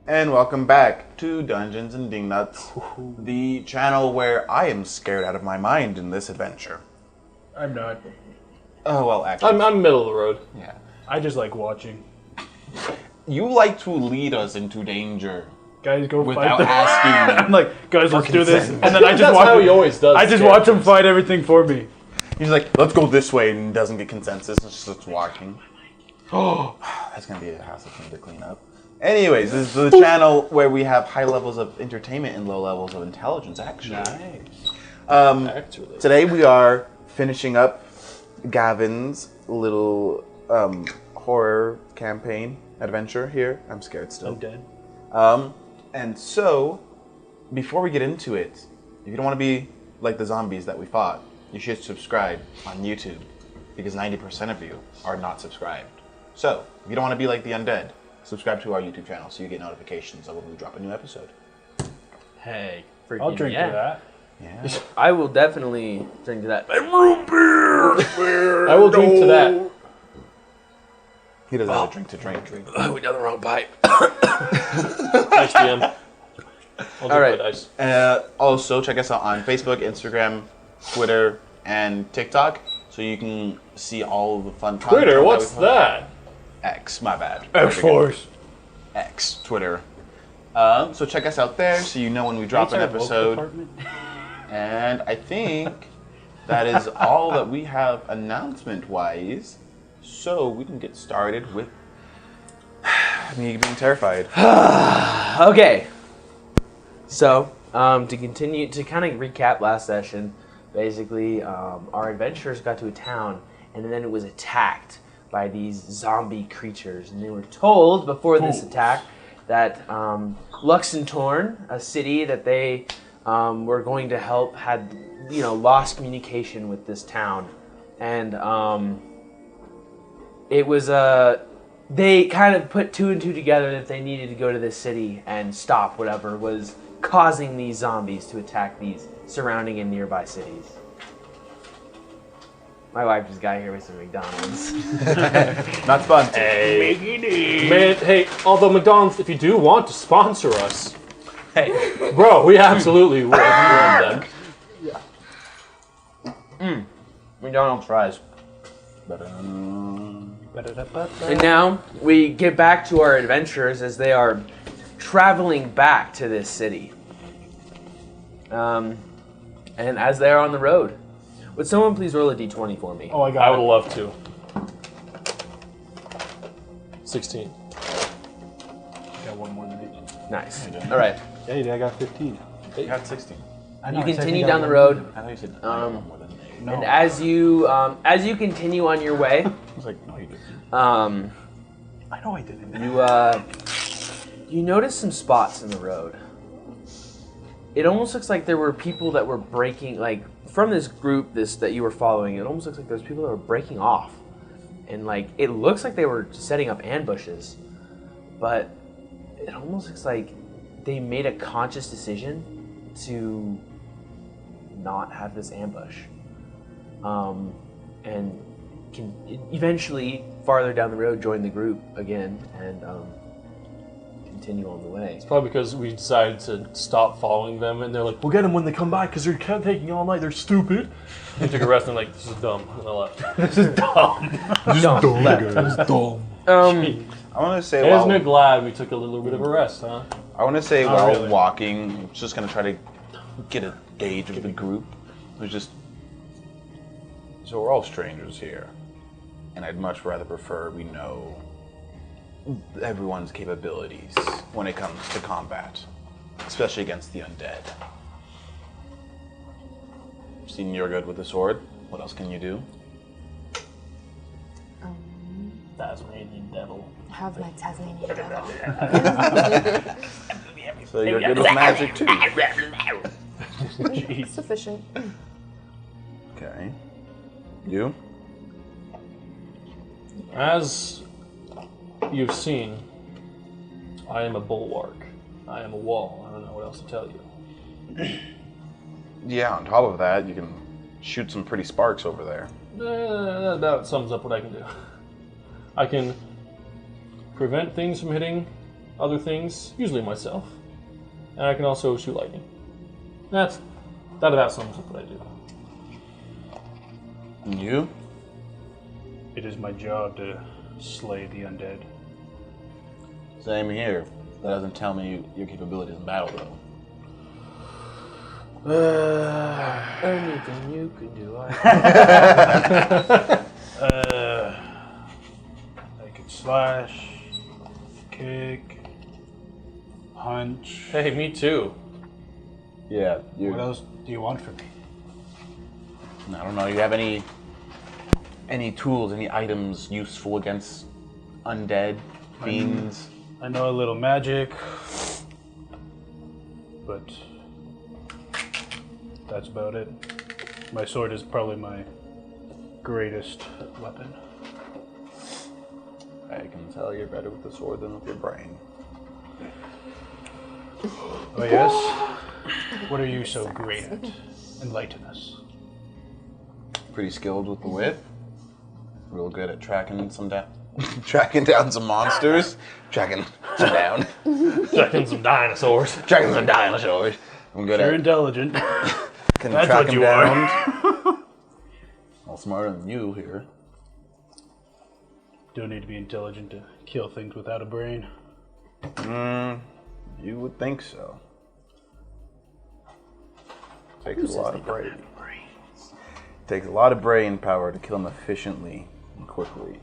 And welcome back to Dungeons and Dingnuts, the channel where I am scared out of my mind in this adventure. I'm not. Oh, well, actually. I'm middle of the road. Yeah. I just like watching. You like to lead us into danger. Guys, go without fight them. asking. I'm like, guys, let's do this. consent. And then I just That's watch how he always does. I just watch him fight everything for me. He's like, let's go this way, and doesn't get consensus, and just starts walking. Oh, that's going to be a hassle for me to clean up. Anyways, this is the channel where we have high levels of entertainment and low levels of intelligence, actually. Nice. Today we are finishing up Gavin's little horror campaign adventure here. I'm scared still. Undead. And so, before we get into it, if you don't want to be like the zombies that we fought, you should subscribe on YouTube, because 90% of you are not subscribed. So, if you don't want to be like the undead, subscribe to our YouTube channel so you get notifications of when we drop a new episode. Hey, freaking I'll drink to that. Yeah. I will definitely drink to that. And root beer! I will drink to that. He doesn't have a drink to drink. Oh, we done the wrong pipe. Nice DM. I'll All right. Dice. Also, check us out on Facebook, Instagram, Twitter, and TikTok, so you can see all the fun content. Twitter, what's we post. that? X, my bad. X-Force. X, Twitter. So check us out there so you know when we drop an episode. And I think that is all that we have announcement-wise. So we can get started with me being terrified. Okay. So, to continue, to kind of recap last session, basically, our adventurers got to a town, and then it was attacked by these zombie creatures. And they were told before this attack that Luxentorn, a city that they were going to help, had, lost communication with this town. And it was, they kind of put two and two together that they needed to go to this city and stop whatever was causing these zombies to attack these surrounding and nearby cities. My wife just got here with some McDonald's. Not sponsored. Man, hey, although McDonald's, if you do want to sponsor us, Hey, bro, we absolutely would. Yeah. McDonald's fries. Ba-dum. And now we get back to our adventurers as they are traveling back to this city. And as they are on the road, would someone please roll a d20 for me? Oh, I I got would it. love to. 16. I got one more than you. Nice. All right. Yeah, you did. I got 15. You got 16. I know, You I said continue got down the one. road, I thought you said I got one more than 8. No. and as you continue on your way, I was like, no, you didn't. I know I didn't. you notice some spots in the road. It almost looks like there were people that were breaking, like from this group that you were following. It almost looks like there's people that were breaking off, and like it looks like they were setting up ambushes, but it almost looks like they made a conscious decision to not have this ambush, and can eventually farther down the road join the group again and continue on the way. It's probably because we decided to stop following them, and they're like, we'll get them when they come back because they're kept taking all night. They're stupid. They took a rest, and they're like, this is dumb. And I left. This is dumb. Dumb. This is dumb. I want to say Isn't it glad we took a little bit of a rest, huh? I want to say Not while really. walking, I'm just going to try to get a gauge of the group. It's just... So we're all strangers here. And I'd much rather prefer we know everyone's capabilities when it comes to combat. Especially against the undead. Seen you're good with the sword. What else can you do? Tasmanian devil. Have my Tasmanian devil. So you're good with magic too. Sufficient. Okay. You? As you've seen, I am a bulwark. I am a wall. I don't know what else to tell you. Yeah, on top of that, you can shoot some pretty sparks over there. That about sums up what I can do. I can prevent things from hitting other things, usually myself. And I can also shoot lightning. That about sums up what I do. And you? It is my job to slay the undead. Same here. That doesn't tell me your capabilities in battle, though. Anything you can do, I I can slash, kick, punch. Hey, me too. Yeah, What else do you want from me? I don't know. You have any tools, any items useful against undead fiends? I know a little magic, but that's about it. My sword is probably my greatest weapon. I can tell you're better with the sword than with your brain. Oh yes? What are you so great at? Enlighten us. Pretty skilled with the whip. Real good at tracking tracking down some monsters. Tracking some down. Checking some dinosaurs. Tracking some dinosaurs. I'm good You're at intelligent. can That's track what them you are. down. Well, smarter than you here. Don't need to be intelligent to kill things without a brain. You would think so. Takes a lot of brain. Takes a lot of brain power to kill them efficiently and quickly.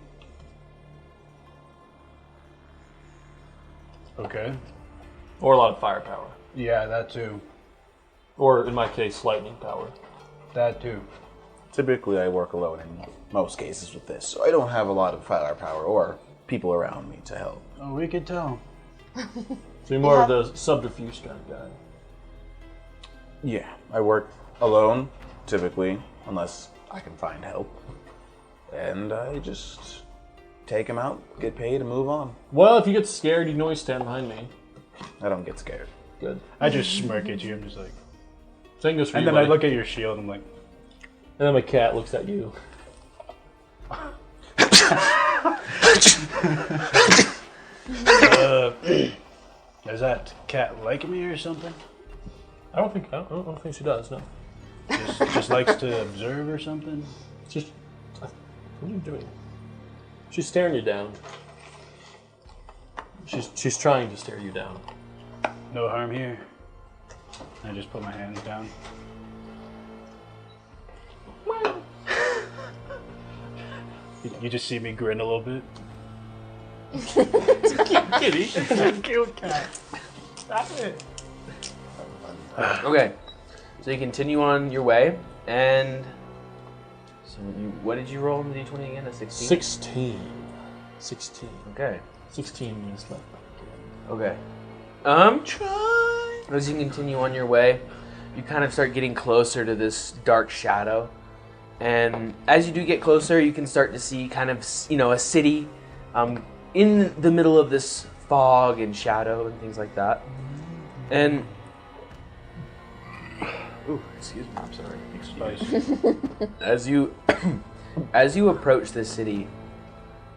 Okay. Or a lot of firepower. Yeah, that too. Or, in my case, lightning power. That too. Typically, I work alone in most cases with this, so I don't have a lot of firepower or people around me to help. Oh, we could tell. So you're more of the subterfuge kind of guy. Yeah, I work alone, typically, unless I can find help. And I just take them out, get paid, and move on. Well, if you get scared, you can always stand behind me. I don't get scared. Good. I just smirk at you. I'm just like, Same goes for and you, then I buddy. look at your shield. I'm like, And then my cat looks at you. Does that cat like me or something? I don't think she does, no. Just likes to observe or something? Just, what are you doing? She's staring you down. She's trying to stare you down. No harm here. I just put my hands down. You just see me grin a little bit. Kitty. Cute cat. Stop it. Okay, so you continue on your way, and so what did you roll on the d20 again? A 16? 16. Okay. 16 minutes left. Okay. As you continue on your way, you kind of start getting closer to this dark shadow, and as you do get closer, you can start to see kind of, a city, in the middle of this fog and shadow and things like that, and. Ooh, excuse me. I'm sorry. Spice. As you approach this city,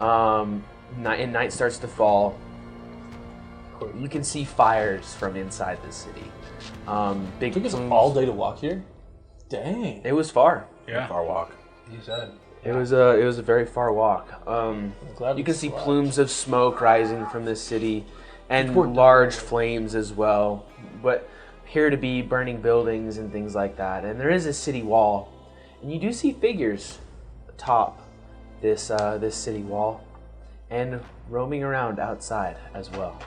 and night starts to fall, you can see fires from inside the city. Big It took us plumes. all day to walk here? Dang. It was far. Yeah. Far walk. He said. It was a very far walk. glad You we can see slept. plumes of smoke rising from this city, and Poor large flames as well. But appear to be burning buildings and things like that. And there is a city wall, and you do see figures atop this city wall, and roaming around outside as well.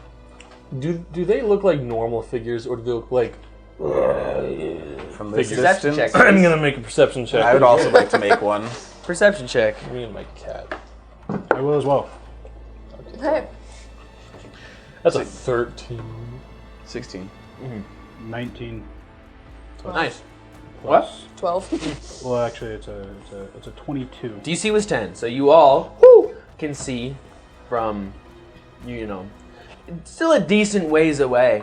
Do they look like normal figures, or do they look like... From this Perception distance, check. I'm gonna make a perception check. I would also like to make one. Perception check. Me and my cat. I will as well. Hey, That's a 13. 16. 19. Nice. What? 12. Well, actually, it's a 22. DC was 10, so you all can see from, still a decent ways away.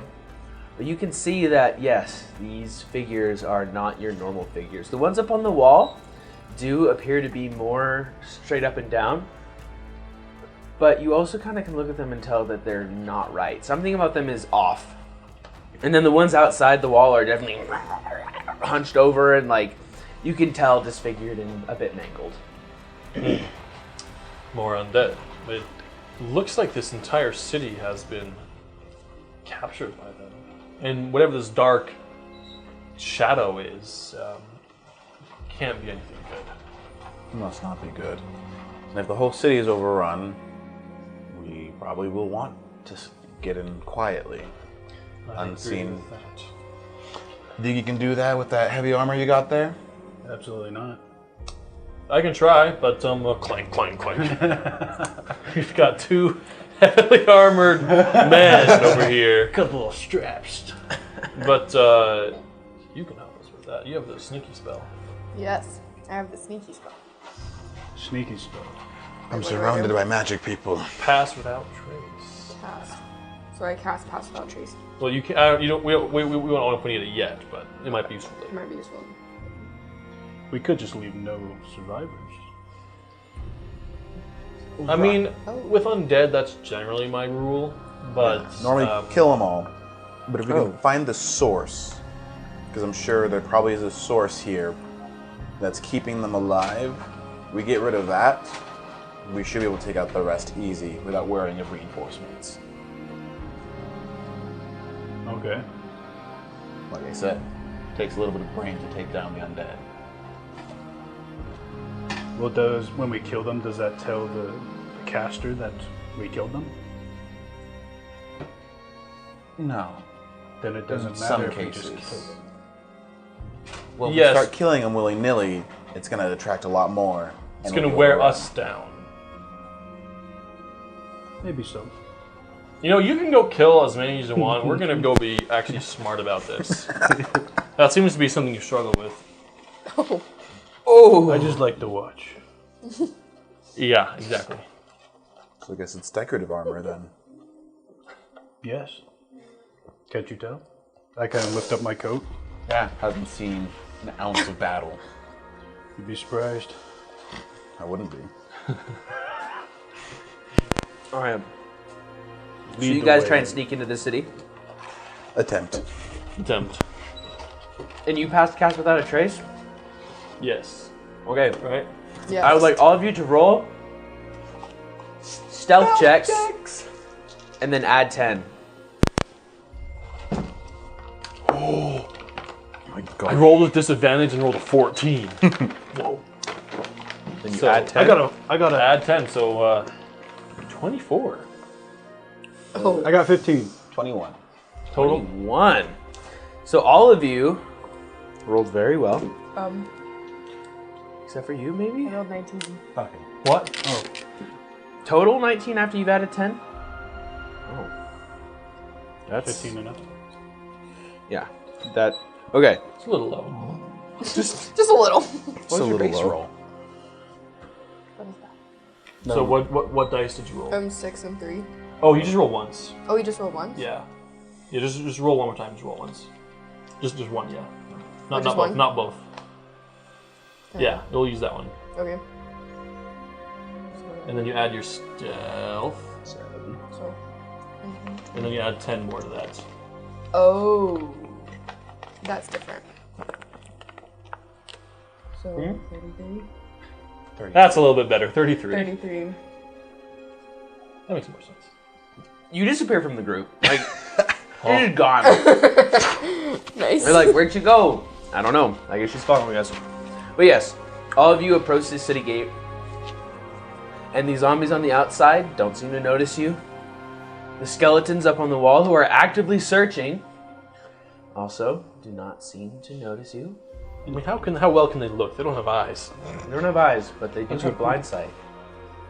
But you can see that, yes, these figures are not your normal figures. The ones up on the wall do appear to be more straight up and down. but you also kind of can look at them and tell that they're not right. Something about them is off. And then the ones outside the wall are definitely hunched over and like you can tell disfigured and a bit mangled. More undead. It looks like this entire city has been captured by them. And whatever this dark shadow is, can't be anything good. Must not be good. And if the whole city is overrun, we probably will want to get in quietly, I agree unseen. with that. Think you can do that with that heavy armor you got there? Absolutely not. I can try, but clank, clank, clank. We've got two heavily armored men over here. Couple of straps. But you can help us with that. You have the sneaky spell. Yes, I have the sneaky spell. Sneaky spell. I'm surrounded by magic people. Pass without trace. Cast. So I cast Pass Without Trace. Well, you can. You don't. We won't open it yet, but it might be useful It later. might be useful. We could just leave no survivors. I mean, Oh. with undead, that's generally my rule. But Normally kill them all. But if we can find the source, because I'm sure there probably is a source here that's keeping them alive, we get rid of that, we should be able to take out the rest easy without worrying of reinforcements. Okay. Like I said, takes a little bit of brain to take down the undead. Well, when we kill them, does that tell the caster that we killed them? No. Then it doesn't In matter some if we just cases. kill them. Well, if Yes. we start killing them willy-nilly, it's going to attract a lot more. it's and going to we'll wear overrun. us down. Maybe so. You know, you can go kill as many as you want. We're going to go be actually smart about this. That seems to be something you struggle with. Oh! I just like to watch. Yeah, exactly. So I guess it's decorative armor then. Yes. Can't you tell? I kind of lift up my coat. Yeah. Hasn't seen an ounce of battle. You'd be surprised. I wouldn't be. All right. So Lead you the guys way. try and sneak into the city, Attempt. Attempt. and you passed cast without a trace. Yes. Okay. Right? Yes. I would like all of you to roll stealth checks, and then add 10. My I God. rolled with disadvantage and rolled a 14. Whoa. Then you So, add 10. I got Add 10, so 24 Oh. I got 15. 21. total. 1. So all of you rolled very well, except for you, I maybe. rolled 19. Okay. What? Oh, Total 19 after you've added 10. Oh, that's 15 enough. Yeah, that. Okay. It's a little low. Just a little. Just was a your little base low. roll? What is that? So what dice did you roll? 6 and 3. Oh, you just roll once. Oh, we just rolled once? Yeah. Yeah, just roll one more time. Just roll once. Just one, yeah. Not just both. one? Not both. Okay. Yeah, you'll use that one. Okay. And then you add your stealth, So. and then you add 10 more to that. Oh. That's different. So, 33. That's a little bit better. 33. 33. That makes more sense. You disappear from the group. Like you're just gone. Nice. They're like, where'd you go? I don't know. I guess she's following us. But yes, all of you approach the city gate, and the zombies on the outside don't seem to notice you. The skeletons up on the wall, who are actively searching, also do not seem to notice you. I mean, how well can they look? They don't have eyes. They don't have eyes, but they do have blind sight,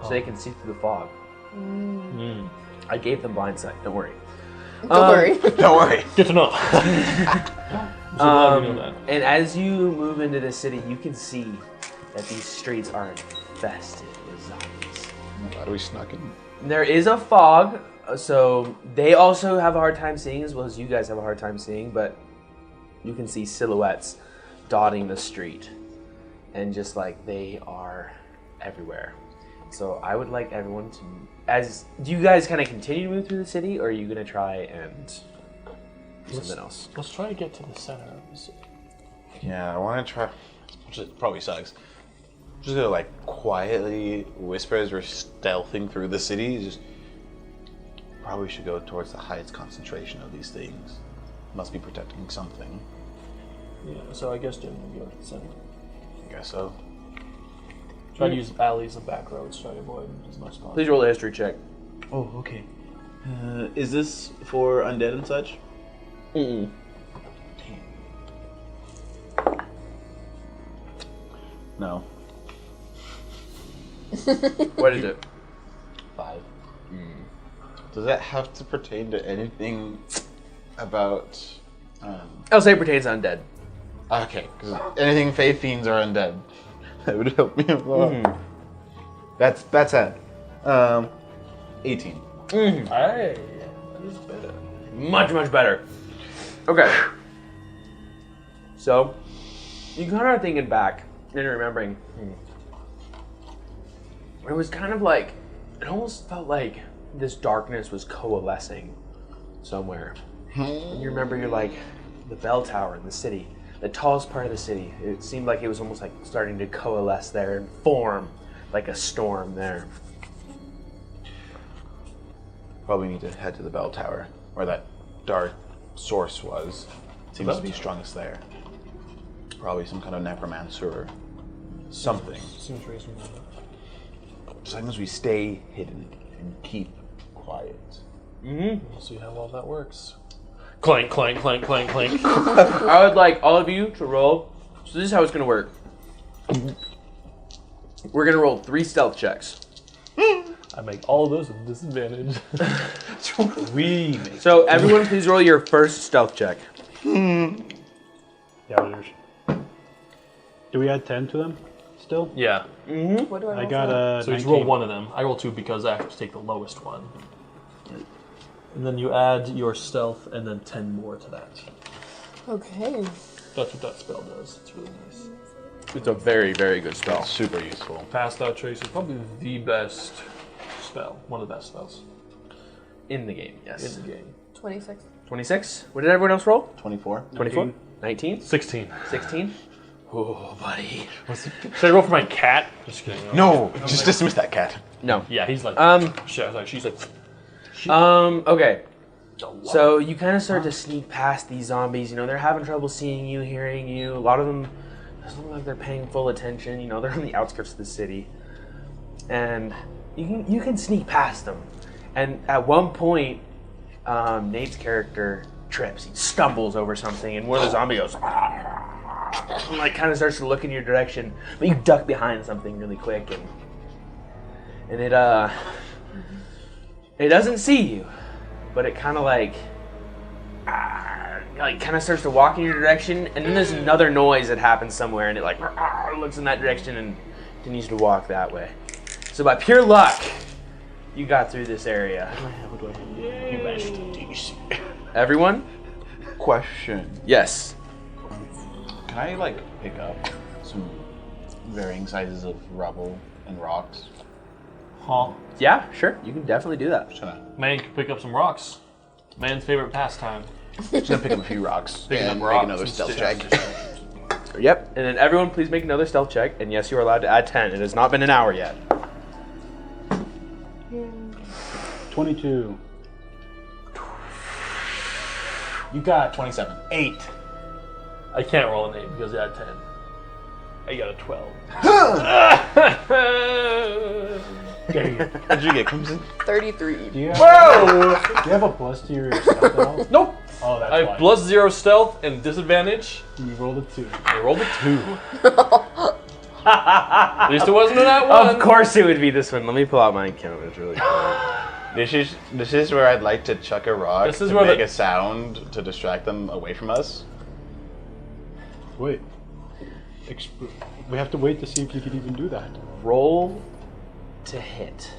so they can see through the fog. Mm. I gave them blind sight. Don't worry. Don't worry. Don't worry. Good to know. I'm so glad we know that. And as you move into the city, you can see that these streets are infested with zombies. Glad we snuck in. There is a fog, so they also have a hard time seeing as well as you guys have a hard time seeing, but you can see silhouettes dotting the street. And just like they are everywhere. So I would like everyone to, do you guys kind of continue to move through the city, or are you gonna try and do something else? Let's try to get to the center of the city. Yeah, I want to try. Which probably sucks. Just gonna like quietly whisper as we're stealthing through the city. Just probably should go towards the highest concentration of these things. Must be protecting something. Yeah, so I guess Jim will go to the center. I guess so. Try to use alleys and back roads, try to avoid as much as possible. Please roll a history check. Oh, okay. Is this for undead and such? Mm-mm. No. What is it? 5. Does that have to pertain to anything about? I'll say it pertains to undead. Okay, because anything Fae Fiends are undead. That would help me a lot. That's it. 18. Hey, that is better. Much, much better. Okay. So, you kind of are thinking back and remembering. It was kind of like, it almost felt like this darkness was coalescing somewhere. And you remember you're like, the bell tower in the city, the tallest part of the city. It seemed like it was almost like starting to coalesce there and form like a storm there. Probably need to head to the bell tower, where that dark source was. Seems to be strongest there. Probably some kind of necromancer or something. Seems reasonable. As long as we stay hidden and keep quiet. We'll see how well that works. Clank, clank, clank, clank, clank. I would like all of you to roll. So this is how it's going to work. We're going to roll 3 stealth checks. I make all of those with disadvantage. So everyone please roll your first stealth check. Yeah, do we add 10 to them still? Yeah. What do I roll I got for? a. So you 19. roll one of them. I roll 2 because I have to take the lowest one. And then you add your stealth and then 10 more to that. Okay. That's what that spell does. It's really nice. It's a very, very good spell. Super useful. Pass Out Trace is probably the best spell. One of the best spells In the game, yes. in the game. 26. 26. What did everyone else roll? 24. 24? 19? 16. 16? Oh, buddy. Should I roll for my cat? Just kidding. No, just dismiss that cat. No. Yeah, he's like. She's like. Okay. So you kind of start to sneak past these zombies. You know, they're having trouble seeing you, hearing you. A lot of them doesn't look like they're paying full attention. You know, they're on the outskirts of the city, and you can sneak past them. And at one point, Nate's character trips. He stumbles over something, and one of the zombies goes, and like kind of starts to look in your direction, but you duck behind something really quick, and it doesn't see you, but it kind of like kind of starts to walk in your direction, and then there's another noise that happens somewhere, and it like looks in that direction and continues to walk that way. So by pure luck, you got through this area. You managed to DC. Everyone? Question. Yes. Can I like pick up some varying sizes of rubble and rocks? Huh? Yeah, sure. You can definitely do that. Just gonna Pick up some rocks. Man's favorite pastime. pick up a few rocks Picking and up make rocks another and stealth sticks. check. Yep. And then everyone, please make another stealth check. And yes, you are allowed to add 10. It has not been an hour yet. 22. You got 27. 8. I can't roll an 8 because I had 10. I got a 12. Dang it. What did you get, Crimson? 33. Do you have a plus to your stealth roll? Nope. Oh, that's I why. have plus 0 stealth and disadvantage. You rolled a 2. I rolled a 2. At least it wasn't that one. Of course it would be this one. Let me pull out my account. It's really cool. This is where I'd like to chuck a rock This is to where make the- a sound to distract them away from us. Wait. We have to wait to see if you can even do that. Roll to hit.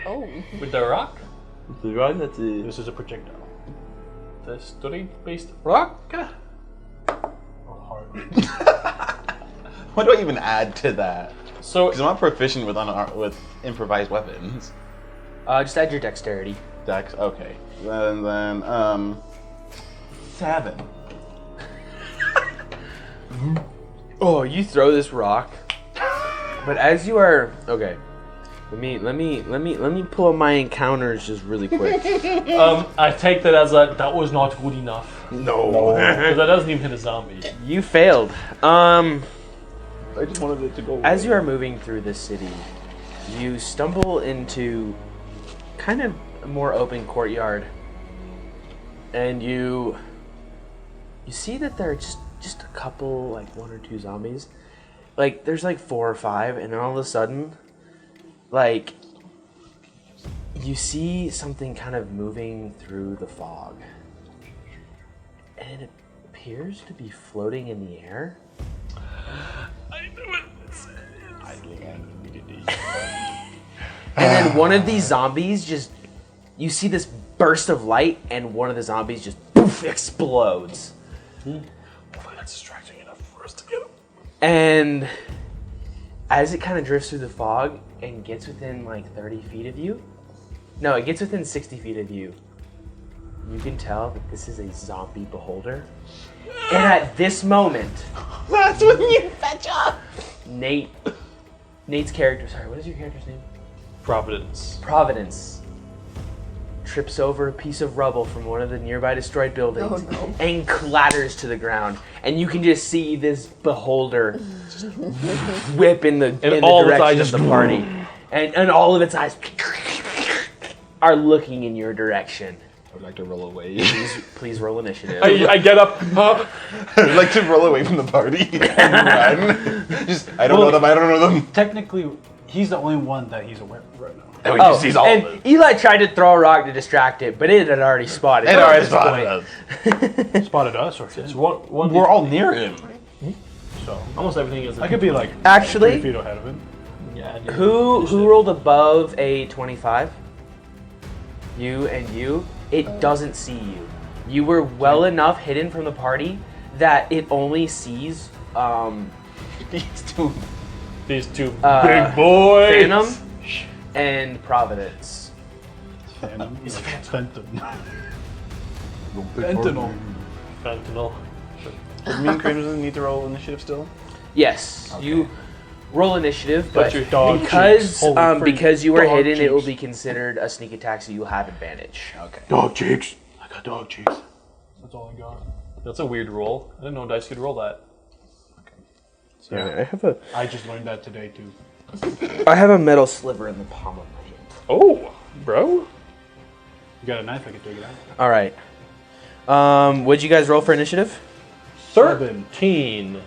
Oh. With the rock? This is a projectile. The strength-based rock? Oh, hard. What do I even add to that? So Because I'm not proficient with improvised weapons. Just add your dexterity. Dex, okay. Then 7. Oh, you throw this rock, but as you are okay, let me pull up my encounters just really quick. I take that as that was not good enough. No. Because that doesn't even hit a zombie. You failed. I just wanted it to go As you are moving through this city, you stumble into kind of a more open courtyard, and you see that there are just a couple, like 1 or 2 zombies. Like there's like 4 or 5, and then all of a sudden, like you see something kind of moving through the fog, and it appears to be floating in the air. I knew it. And then one of these zombies just, you see this burst of light, and one of the zombies just poof, explodes. Hopefully that's distracting enough for us to get him. And as it kind of drifts through the fog and gets within like 30 feet of you, no, it gets within 60 feet of you, you can tell that this is a zombie beholder. And at this moment, That's when you fetch up. Nate's character, sorry, what is your character's name? Providence trips over a piece of rubble from one of the nearby destroyed buildings Oh, no. and clatters to the ground. And you can just see this beholder whip in the all of its direction eyes of the party. And all of its eyes are looking in your direction. I would like to roll away. Please roll initiative. I get up. I would like to roll away from the party and run. I don't know them. I don't know them. Technically, he's the only one that he's aware of right now. And we just sees all of and it. Eli tried to throw a rock to distract it, but it had already spotted. It it. already spotted us. Spotted us, or It's one We're all near him. so almost everything is. I could be like 3 Actually, feet ahead of him. Yeah. I do. who rolled above a 25? You and you. It doesn't see you. You were well enough hidden from the party that it only sees These two. Big boys. Phantom and Providence. Phantom. He's a Phantom. Fentanyl. Fentanyl. Does me and Crimson need to roll initiative still? Yes, you roll initiative, But but your dog because cheeks. Holy freak. because you were Dog hidden, it will cheeks. be considered a sneak attack, so you'll have advantage. Okay. Dog cheeks. I got dog cheeks. That's all I got. That's a weird roll. I didn't know dice could roll that. Yeah, I just learned that today too. I have a metal sliver in the palm of my hand. Oh, bro. You got a knife? I can take it out. All right. What'd you guys roll for initiative? 13.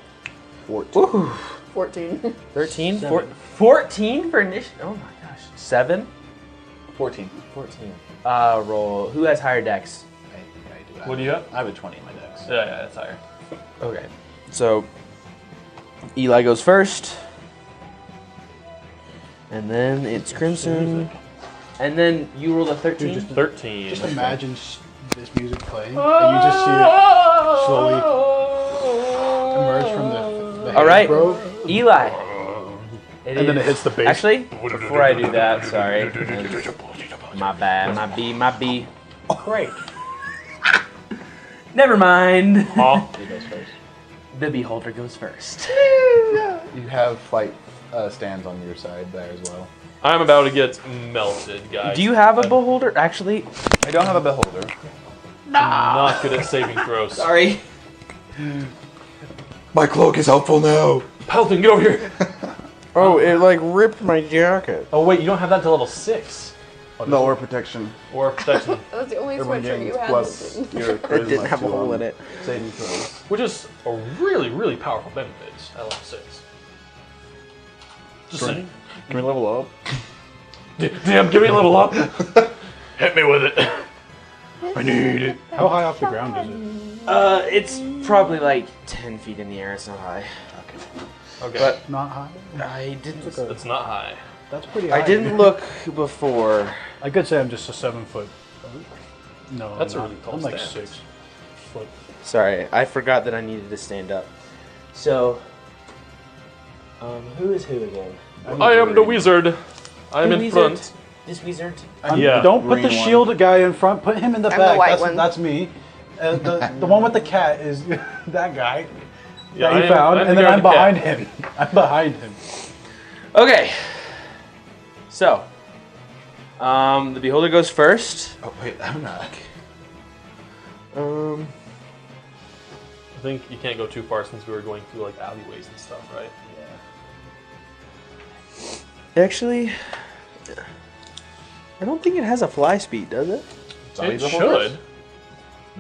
14. 14. 13? 14 for initiative? Oh my gosh. 7? 14. 14. Roll. Who has higher dex? I do have. What do you have? I have a 20 in my dex. Yeah, that's higher. Okay. So, Eli goes first. And then it's Crimson. And then you rolled a 13? Dude, 13. Just imagine this music playing, and you just see it slowly emerge from the All right. bro. Eli. And then it hits the base. Actually, before I do that, sorry. My bad. My B. Great. Never mind. Oh, He goes first. The beholder goes first. You have flight stands on your side there as well. I'm about to get melted, guys. Do you have a beholder? Actually, I don't have a beholder. I'm not good at saving throws. sorry. My cloak is helpful now. Pelton, get over here. Oh, it like ripped my jacket. Oh wait, you don't have that to level 6. No, or protection. Or protection, That's the only Everyone sweatshirt gains you have. plus your It didn't charisma have a to, hole in it. saving throws. which is a really, really powerful benefit at level 6. Just saying. Can we level up? Damn, give me a level up. Hit me with it. I need it. How high off the ground is it? It's probably like 10 feet in the air. It's not high. Okay. But Not high. I didn't. It's not high. That's pretty high. I didn't look before. I could say I'm just a 7 foot. No, That's a I'm not. really tall I'm like stand. 6 foot. Sorry, I forgot that I needed to stand up. So, Who is who again? I am the wizard. I'm The in wizard. front. This wizard. Yeah. Don't put the Green one. shield guy in front. Put him in the I'm back. the white one. That's me. The one with the cat is that guy Yeah, that he I am- found, I'm and the then guy I'm with the cat. behind him. I'm behind him. Okay. So, the beholder goes first. Oh wait, I'm not. I think you can't go too far since we were going through like alleyways and stuff, right? Actually, I don't think it has a fly speed, does it? It should.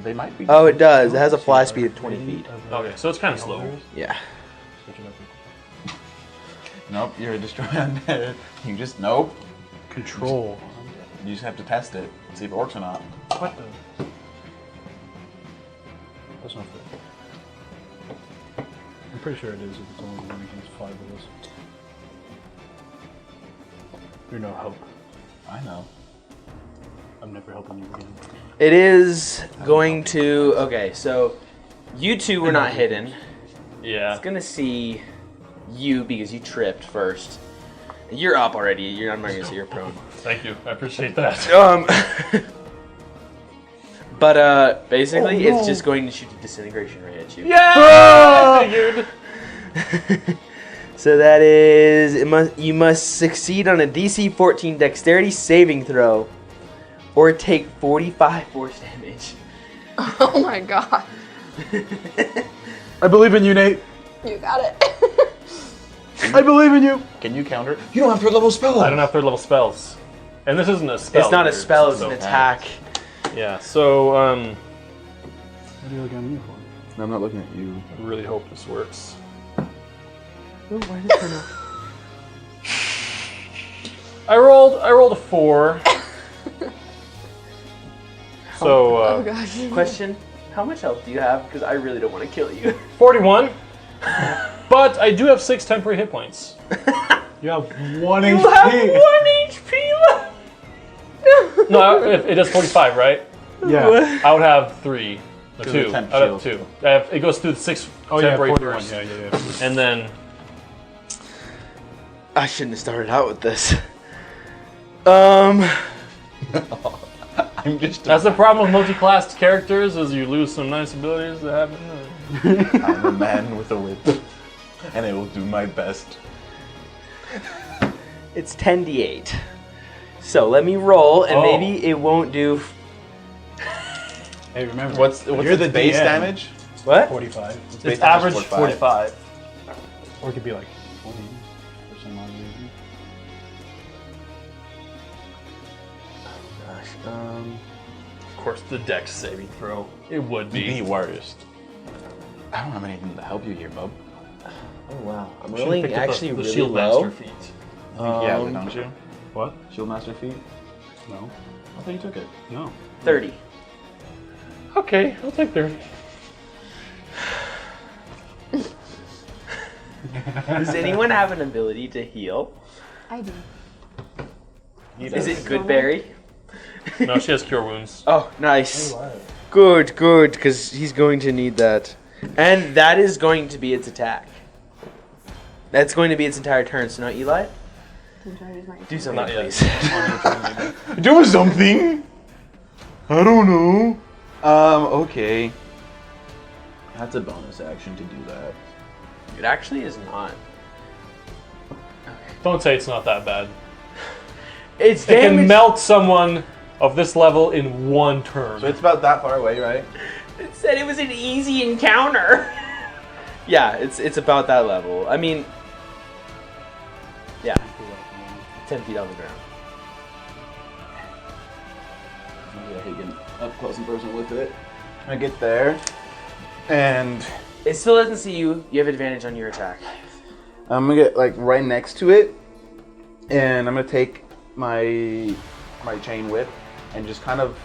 They might be. Oh, it does. It has a fly speed of 20 feet. Okay, so it's kind of slow. Yeah. Nope, you're a destroy undead. You just nope. Control. You just have to test it, see if it works or not. What the? That's not fair. I'm pretty sure it is if it's only one against 5 of us. You're no help. I know. I'm never helping you again. It is going to. Okay, so you two were not hidden. Yeah. It's gonna see you because you tripped first. You're up already. I'm not gonna say you're prone. Thank you. I appreciate that. But basically, it's just going to shoot a disintegration ray at you. Yeah! I figured. So that is you must succeed on a DC 14 Dexterity saving throw, or take 45 force damage. Oh my god. I believe in you, Nate. You got it. I believe in you. Can you counter? You don't have third level spell. I don't have third level spells, and this isn't a spell. It's not a either, spell; it's so- an attack. Yeah. So What are you looking at me for? No, I'm not looking at you. I really hope this works. Oh, why did it turn off? I rolled a 4. So Oh gosh. Question: how much health do you have? Because I really don't want to kill you. 41. But I do have 6 temporary hit points. You have 1 You HP. have 1 HP left. No, it does 45, right? Yeah. I would have 3. Or 'Cause 2. of the temp I would have shield. 2. It goes through the 6 Oh yeah, temporary 41. first. Yeah. And then I shouldn't have started out with this. I'm just. that's the problem with multi-classed characters is you lose some nice abilities that happen. I'm a man with a whip, and I will do my best. It's 10d8. So let me roll, and Oh. maybe it won't do. Hey, remember? What's you're the the base DM. damage? What? 45. Base It's damage average 45. 45. Or it could be like 40 for some odd reason. Gosh. Of course, the dex saving throw. It would The be. worst. I don't have anything to help you here, bub. Oh wow. I'm Should've rolling picked up actually the really shield low. master feat. Yeah, don't you? What? Shield Master feat? No. I thought you took it. No. 30. Okay, I'll take 30. Does anyone have an ability to heal? I do. Is it Goodberry? No, she has cure wounds. Oh, nice. Good, because he's going to need that. And that is going to be its attack. That's going to be its entire turn. So now, Eli, I'm trying to use my do something, Not yet. please. Do something. I don't know. Okay. That's a bonus action to do that. It actually is not. Don't say it's not that bad. It's It can damage. melt someone of this level in 1 turn. So it's about that far away, right? It said it was an easy encounter. Yeah, it's about that level. I mean, yeah, 10 feet off the ground. Yeah, he can up close and personal with it. I get there, and It still doesn't see you. You have advantage on your attack. I'm gonna get like right next to it, and I'm gonna take my chain whip and just kind of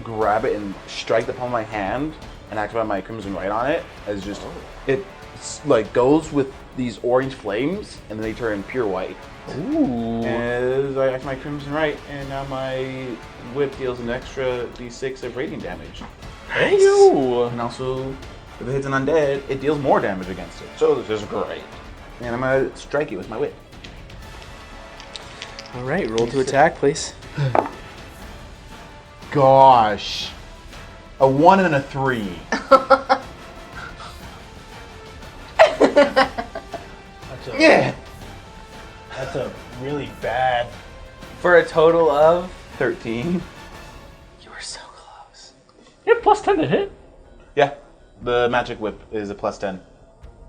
grab it and strike the palm of my hand and activate my crimson right on it. As just it like goes with these orange flames, and then they turn pure white. Ooh. As I act my crimson right, and now my whip deals an extra d6 of radiant damage. Hey, And also, if it hits an undead, it deals more damage against it. So this is great. And I'm gonna strike it with my whip. All right, roll to attack, please. Gosh. A 1 and a 3. That's a really bad. For a total of 13. you were so close. Yeah, plus 10 to hit. Yeah. The magic whip is a plus 10.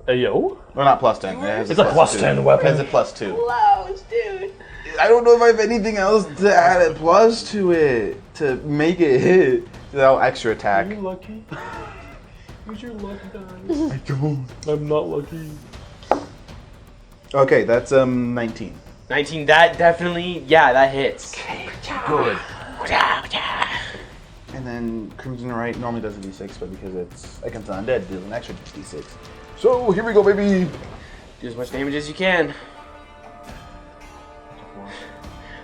Yo. Well, not plus 10. It has It's a plus 2. 10 weapon. It has a plus 2. Close, dude. I don't know if I have anything else to add a plus to it to make it hit. So extra attack. Are you lucky? Use your luck dice. I don't. I'm not lucky. Okay, that's 19. 19. That definitely, yeah, that hits. Good. And then Crimson Right normally does a d6, but because it's against an undead, it deals an extra d6. So here we go, baby. Do as much damage as you can.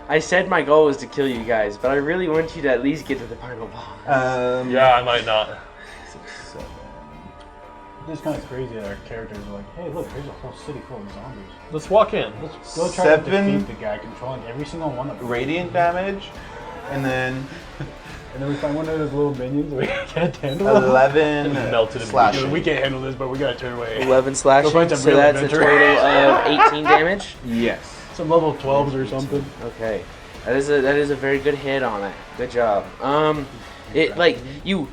I said my goal was to kill you guys, but I really want you to at least get to the final boss. Yeah, I might not. 6, 7. It's kind of crazy that our characters are like, hey, look, there's a whole city full of zombies. Let's walk in. Let's go try 7 to defeat the guy controlling every single one of them. Radiant damage, and then And then we find one of those little minions we can't handle. 11 Melted in slashing. We can't handle this, but we gotta turn away. 11 slashing, Go find some so real that's a adventure. total of 18 damage. Yes. Some level 12s or something. Okay, that is a very good hit on it. Good job. It like you,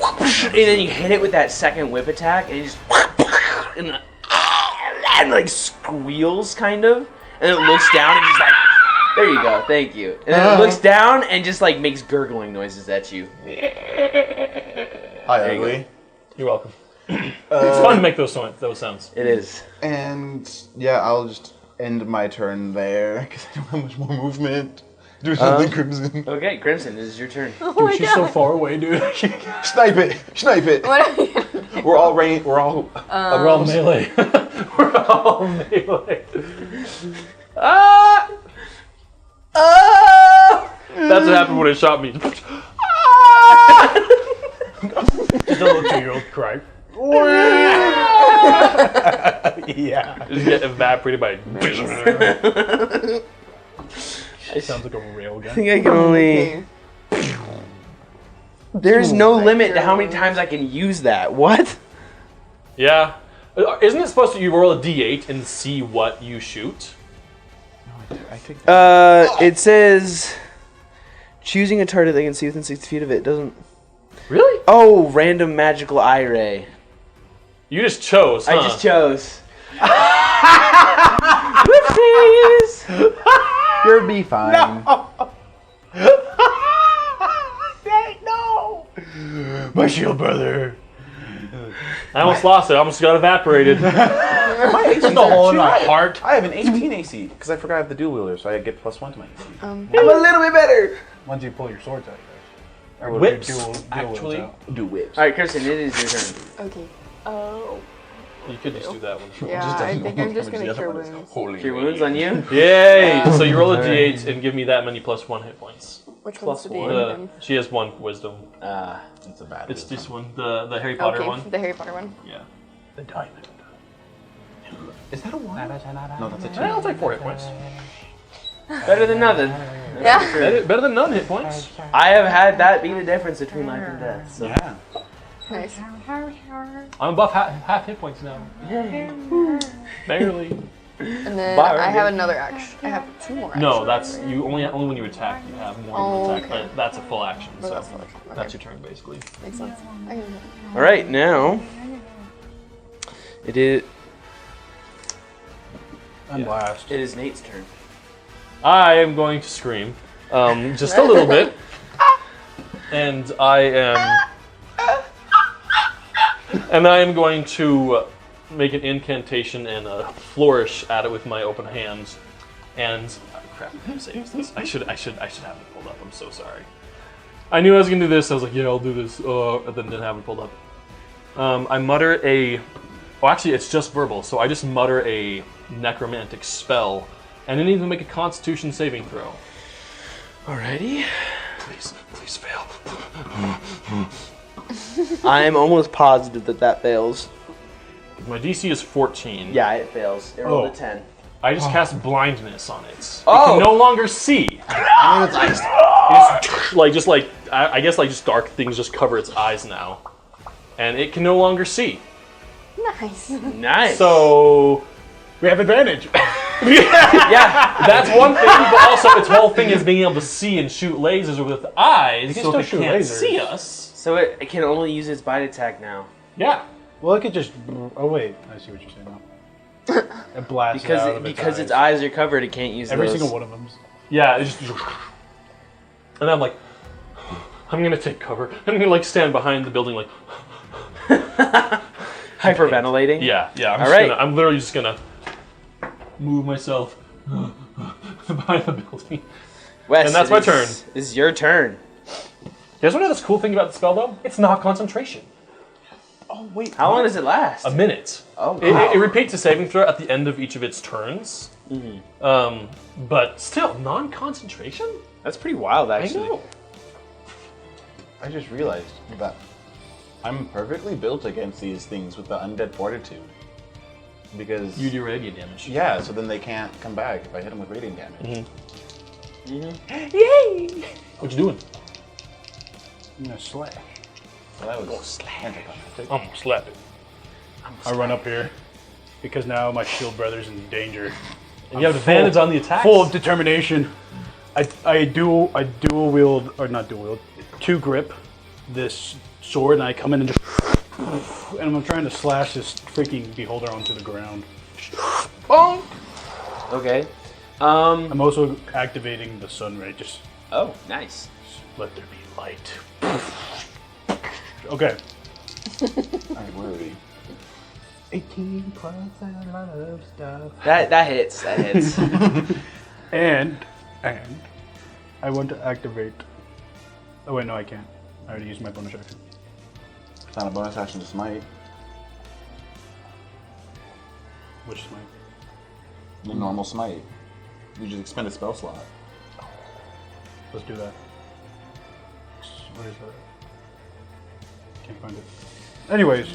and then you hit it with that second whip attack, and you just and like squeals kind of, and it looks down and just like, there you go, thank you. And then it looks down and just like makes gurgling noises at you. Hi, There you ugly. You're welcome. It's fun to make those sounds. It is. And yeah, I'll just end my turn there because I don't have much more movement. Do something, Crimson. Okay, Crimson, this is your turn. Oh Dude, my she's god. so far away, dude. Snipe it! Snipe it! What are you? We're all rain. We're all. We're all melee. We're all melee. Ah! That's what happened when it shot me. Just a little 2-year-old cry. Yeah. Just get evaporated by. It sounds like a I railgun. think I can only. There's no limit to how many times I can use that. What? Yeah. Isn't it supposed to you roll a d8 and see what you shoot? I think. It says choosing a target they can see within 60 feet of it doesn't. Really? Oh, random magical eye ray. You just chose, huh? I just chose. Whoopsies! You'll be fine. No! My shield brother. I almost lost it. I almost got evaporated. My AC There's a hole in my heart. I have an 18 AC because I forgot I have the dual wielder, so I get +1 to my AC. I'm a little bit better. Once you pull your swords out, you guys. Or with Whips, your dual actually. wields out. Do whips. All right, Kirsten, it is your turn. Okay. Oh. You could just do that one. Yeah, I think I'm just gonna cure wounds. Cure wounds on you. Yay! So you roll a d8 and give me that many +1 hit points. Which Plus one's the one. DM? She has 1 wisdom. It's a bad. It's this one, the Harry Potter Okay, one. the Harry Potter one. Yeah. The diamond. Is that a 1? No, that's a 2. I'll take 4 hit points. Better than nothing. Yeah. Better than none hit points. I have had that be the difference between life and death. So. Yeah. Nice. I'm above half hit points now. Barely. And then Bye, I have Randy. another action. I have 2 more actions. No, that's you only when you attack you have more Oh, of an attack, okay. but that's a full action. But So that's full action, okay. that's your turn basically. Makes sense. I can do All right, now it is Unblast. it is Nate's turn. I am going to scream, just a little bit, and I am going to make an incantation and flourish at it with my open hands. And crap, who saves this? I should have it pulled up. I'm so sorry. I knew I was gonna do this. I was like, yeah, I'll do this. And then didn't have it pulled up. I mutter a. Oh, actually, it's just verbal. So I just mutter a necromantic spell, and then even make a Constitution saving throw. Alrighty. Please fail. I'm almost positive that fails. My DC is 14. Yeah, it fails. It rolled a 10. I just cast blindness on it. Oh. It can no longer see. I guess like just dark things just cover its eyes now, and it can no longer see. Nice. Nice. So We have advantage. yeah, that's one thing, but also its whole thing is being able to see and shoot lasers with its eyes, can so still it shoot can't lasers. see us. so it can only use its bite attack now. Yeah. Well, it could just. Oh wait, I see what you're saying now. It blasts it out of Because its eyes are covered, it can't use Every those. single one of them. Yeah, it's just, and I'm like, I'm gonna take cover. I'm gonna like stand behind the building, like, Hyperventilating. yeah. I'm literally just gonna move myself behind the building. Wes, And that's my turn. This is your turn. You guys want to know this cool thing about the spell though? It's not concentration. Oh wait. How long does it last? A minute. Oh, It repeats a saving throw at the end of each of its turns. But still, non-concentration? That's pretty wild, I actually. know. I just realized that I'm perfectly built against these things with the undead fortitude. Because You do radiant damage. yeah, so then they can't come back if I hit them with radiant damage. Yay! What you doing? I'm gonna slash. So that was anticlimactic. I'm gonna slap it. I run up here because now my shield brother's in danger. And you have advantage on the attacks. Full of determination. I dual wield, or not dual wield, 2 grip this sword, and I come in and just, and I'm trying to slash this freaking beholder onto the ground. Bonk! Okay. I'm also activating the sun ray. Just Oh, nice. let there be light. Okay. Alright, where are we? 18 plus a lot of stuff. That hits. That hits. And I want to activate. Oh wait, no, I can't. I already used my bonus action. It's not a bonus action to smite. Which is my. The normal smite. You just expend a spell slot. Let's do that. Where is that? Can't find it. Anyways,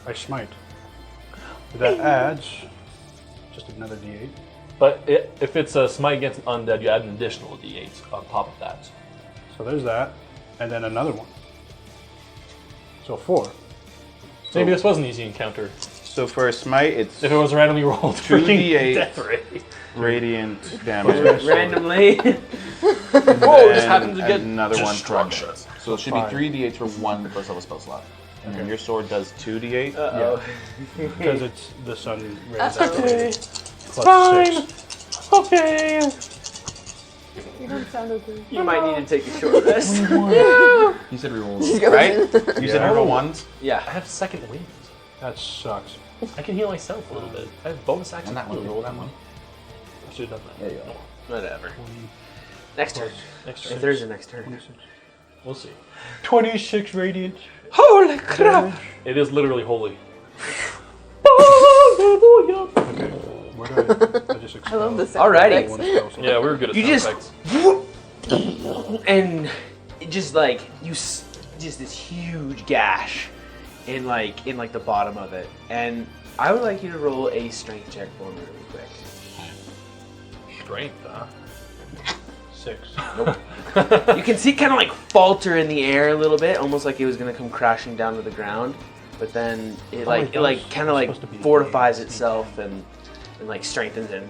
I smite. That adds just another d8. But if it's a smite against an undead, you add an additional d8 on top of that. So there's that, and then another one. So 4. Maybe this was an easy encounter. So for a smite, it's If it was randomly rolled, 2d8 death ray. radiant damage. Randomly. Whoa, just happened to get another one for destruction. undead. So it should be 3d8s for one first level spell slot. And then your sword does 2d8. Uh-oh. Because it's the sun rays. That's activated. Plus Fine. 6. Okay. You don't sound okay. You might need to take a short rest. You said reroll, Just goes right? in. You said reroll ones? I Yeah. have second wind. That sucks. I can heal myself a little bit. I have bonus action. And that one, roll that one. I should have done that. There you go. Whatever. Next turn. Next If turn. there's a next turn. We'll see. 26 radiant. Holy crap! It is literally holy. Okay. Where do I just I love this. Alrighty. One spell slot. Yeah, we were good at You sound just- effects. And it just like just this huge gash in like the bottom of it. And I would like you to roll a strength check for me really quick. Strength, huh? 6. You can see it kind of like falter in the air a little bit, almost like it was gonna come crashing down to the ground. But then it wait, that was kind of like supposed to be fortifies itself and like strengthens and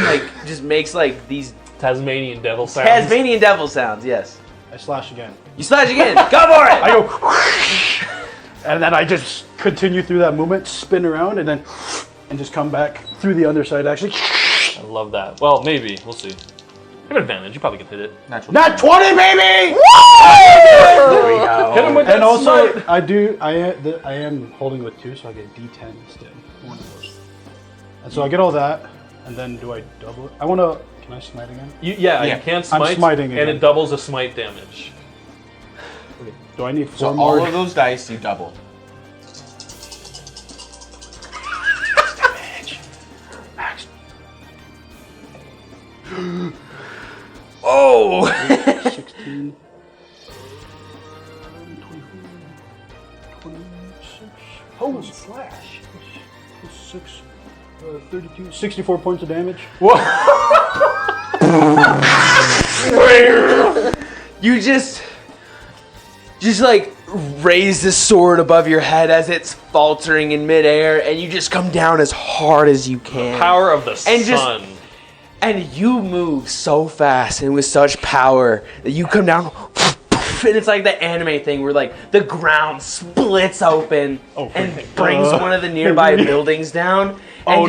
like just makes like these Tasmanian devil sounds. Tasmanian devil sounds. Yes. I slash again. You slash again. Go for it. I go, and then I just continue through that movement, spin around, and then just come back through the other side. Actually, I love that. Well, maybe. We'll see. You have advantage. You probably can hit it. Natural. not 20, baby. Hit him with that And also, smite. I am holding with 2, so I get D10 instead. One of those. And so I get all that, and then do I double it? I want to. Can I smite again? You Yeah. can smite, I'm smiting and again. it doubles the smite damage. Do I need 4 So more? all of those dice you double. Max. Oh. 16. 24, 26. Holy slash. 32, 64 points of damage. You just like raise the sword above your head as it's faltering in midair, and you just come down as hard as you can. Power of the And sun. And you move so fast and with such power that you come down, and it's like the anime thing where like the ground splits open and brings one of the nearby buildings down. And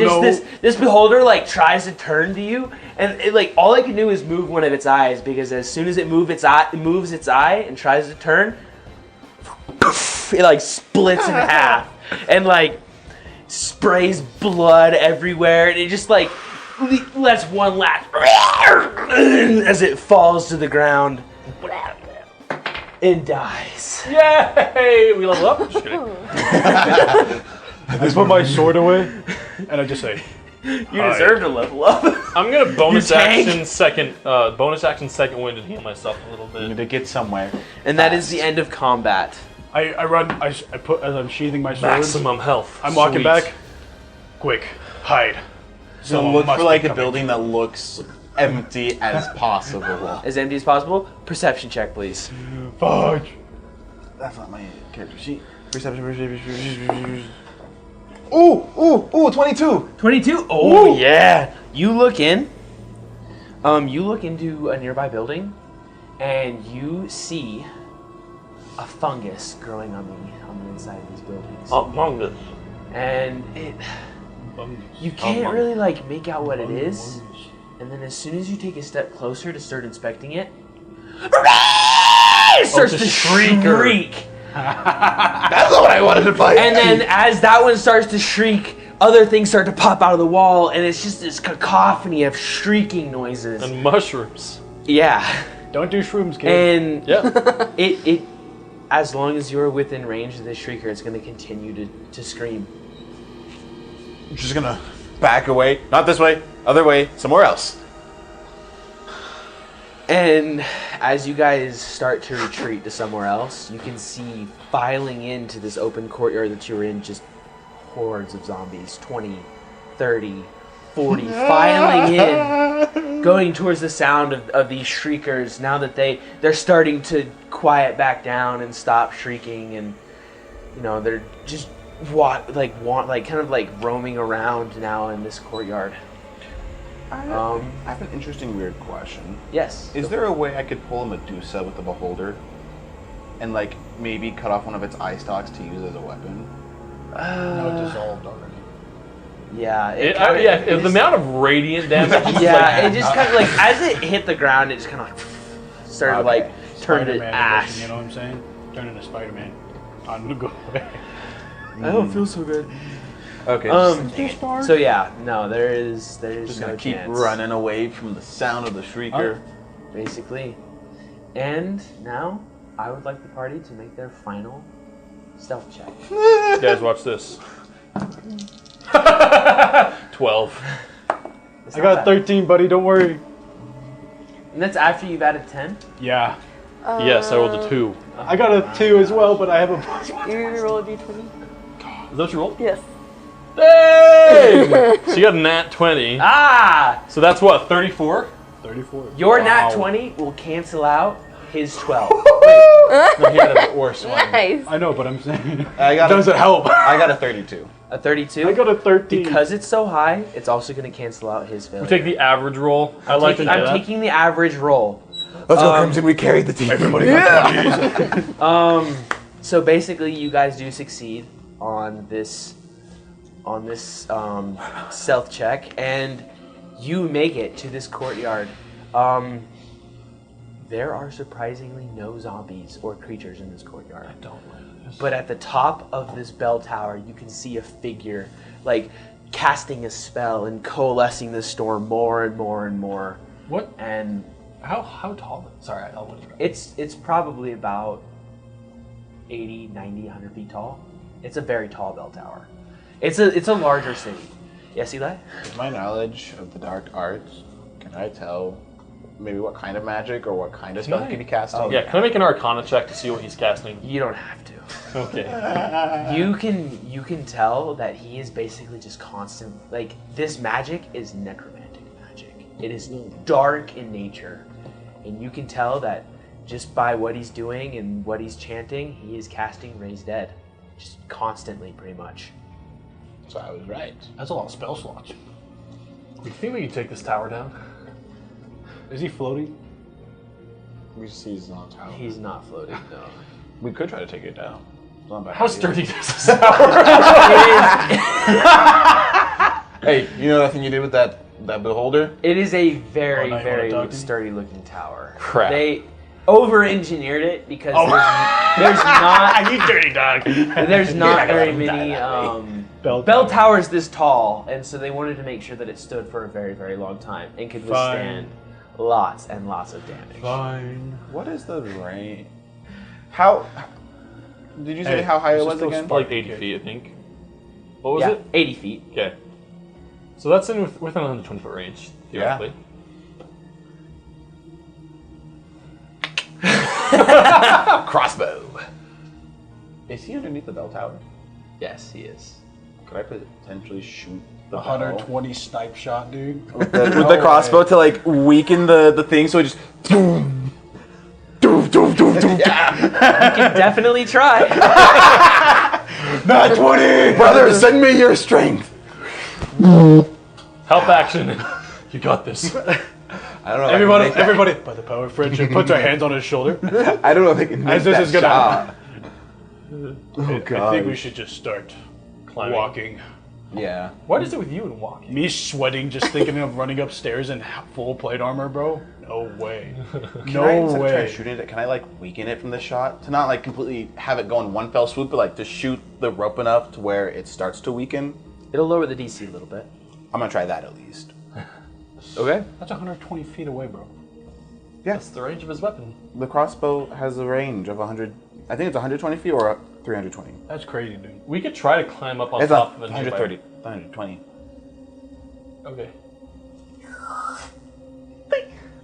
this beholder like tries to turn to you, and it, like all it can do is move one of its eyes, because as soon as it moves its eye and tries to turn, it like splits in half and like sprays blood everywhere, and it just like lets one last as it falls to the ground and dies. Yay! We level up. Just kidding. I put my sword away, and I just say, You deserve to level up. I'm gonna bonus You tank. action second wind and heal myself a little You bit. need to get somewhere. And that is the end of combat. I run, I put, as I'm sheathing my sword, Maximum health. I'm walking Sweet. back. Quick, hide. So Someone look must for like be a coming. building that looks empty as possible. As empty as possible. Perception check, please. Fudge. That's not my character sheet. Perception. Ooh, 22. 22? Oh, yeah. You look in. You look into a nearby building, and you see a fungus growing on the inside of these buildings. Among Us. And you can't really like make out what it is. And then as soon as you take a step closer to start inspecting it, it starts to shriek. That's not what I wanted to fight. And then as that one starts to shriek, other things start to pop out of the wall, and it's just this cacophony of shrieking noises. And mushrooms. Yeah. Don't do shrooms, kid. And Yeah. it as long as you're within range of this shrieker, it's going to continue to scream. I'm just gonna back away. Not this way. Other way. Somewhere else. And as you guys start to retreat to somewhere else, you can see filing into this open courtyard that you were in just hordes of zombies, 20, 30, 40, filing in, going towards the sound of these shriekers now that they're starting to quiet back down and stop shrieking, and you know, they're just kind of like roaming around now in this courtyard. I have an interesting, weird question. Yes. Is there a way I could pull a Medusa with the beholder, and like maybe cut off one of its eye stalks to use as a weapon? No, it dissolved already. Yeah. The amount of radiant damage. Yeah, it just kind of like as it hit the ground, it just kind of like started to like turn to Spider-Man ash. edition, you know what I'm saying? Turn into Spider-Man. I'm gonna go away. I don't feel so good. Okay. So yeah, no, there's just no gonna keep chance, running away from the sound of the shrieker. basically. And now I would like the party to make their final stealth check. You guys, watch this. 12. It's I not got bad. 13, buddy. Don't worry. And that's after you've added 10. Yeah. Yes, I rolled a 2. I got a 2 as well, but I have a plus. You roll a d20? Is that what you rolled? Yes. Dang! So you got a nat 20. Ah! So that's what, 34? 34. Your nat 20 will cancel out his 12. No, he had a worse one. Nice. I know, but I'm saying I got does it help? I got a 32. A 32? I got a 13. Because it's so high, it's also going to cancel out his failure. We take the average roll. I like to do I'm that. taking the average roll. Let's go, Crimson. We carried the team. Everybody got 20s. So basically, you guys do succeed on this stealth check, and you make it to this courtyard. There are surprisingly no zombies or creatures in this courtyard. Don't like this. But at the top of this bell tower, you can see a figure, like casting a spell and coalescing the storm more and more and more. What? And How tall? Sorry, I'll let you go. it's probably about 80, 90, 100 feet tall. It's a very tall bell tower. It's a larger city. Yes, Eli? With my knowledge of the dark arts, can I tell maybe what kind of magic or what kind of spell Can I- could be casting? Yeah, can I make an Arcana check to see what he's casting? You don't have to. Okay. You can tell that he is basically just constant. Like, this magic is necromantic magic. It is dark in nature, and you can tell that just by what he's doing and what he's chanting, he is casting Raise Dead, just constantly, pretty much. So I was right. That's a lot of spell slots. You think we can take this tower down? Is he floating? We see he's on tower. He's not floating, no. We could try to take it down. It's not a bad How idea. sturdy is this tower? Hey, you know that thing you did with that beholder? It is a very, Oh, now you very wanna talk to me? sturdy-looking tower. Crap. They over-engineered it because there's not You dirty dog. there's not very many bell towers this tall, and so they wanted to make sure that it stood for a very, very long time and could withstand lots and lots of damage. Fine. What is the range? How? Did you say how high it was again? Like 80 feet, I think. What was Yeah, it? 80 feet. Okay. So that's within 120-foot range, Yeah. theoretically. Crossbow. Is he underneath the bell tower? Yes, he is. Could I potentially shoot the 120 snipe shot, dude. with the crossbow to like weaken the thing, so it just. Yeah. You can definitely try. Not 20, brother. Send me your strength. Help action. You got this. I don't know. If I can make that. Everybody, by the power of friendship, puts our hands on his shoulder. I don't know if I can make As this that is gonna shot. I think we should just start Climbing. walking. Yeah. What is it with you and walking? Me sweating just thinking of running upstairs in full plate armor, bro? No way. Can I, No instead of trying way. to shoot it, can I like weaken it from the shot to not like completely have it go in one fell swoop, but like to shoot the rope enough to where it starts to weaken? It'll lower the DC a little bit. I'm gonna try that at least. Okay. That's 120 feet away, bro. That's the range of his weapon. The crossbow has a range of 100. I think it's 120 feet or 320. That's crazy, dude. We could try to climb up on It's top of not it. 130. 120. Okay.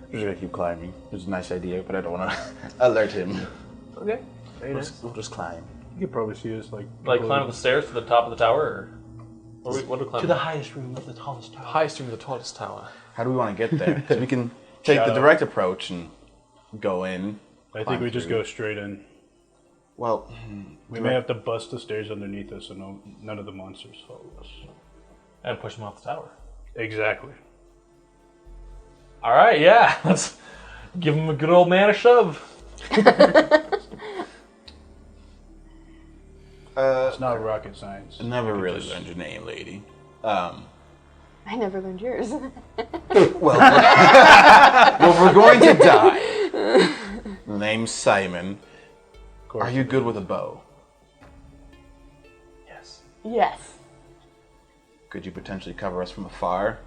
I'm just gonna keep climbing. It's a nice idea, but I don't want to alert him. Okay. Very nice. We'll just climb. You could probably see us like Climb up the stairs to the top of the tower, or what do we climb? to the highest room of the tallest tower. highest room of the tallest tower. How do we want to get there? Because we can take Shout the out. direct approach and go in. I think climb we just through. go straight in. Well, We may have to bust the stairs underneath us so none of the monsters follow us. And push him off the tower. Exactly. All right, yeah. Let's give him a good old man a shove. It's not rocket science. I never really learned your name, lady. I never learned yours. Well, if we're going to die. The name's Simon. Are you good with a bow? Yes. Yes. Could you potentially cover us from afar?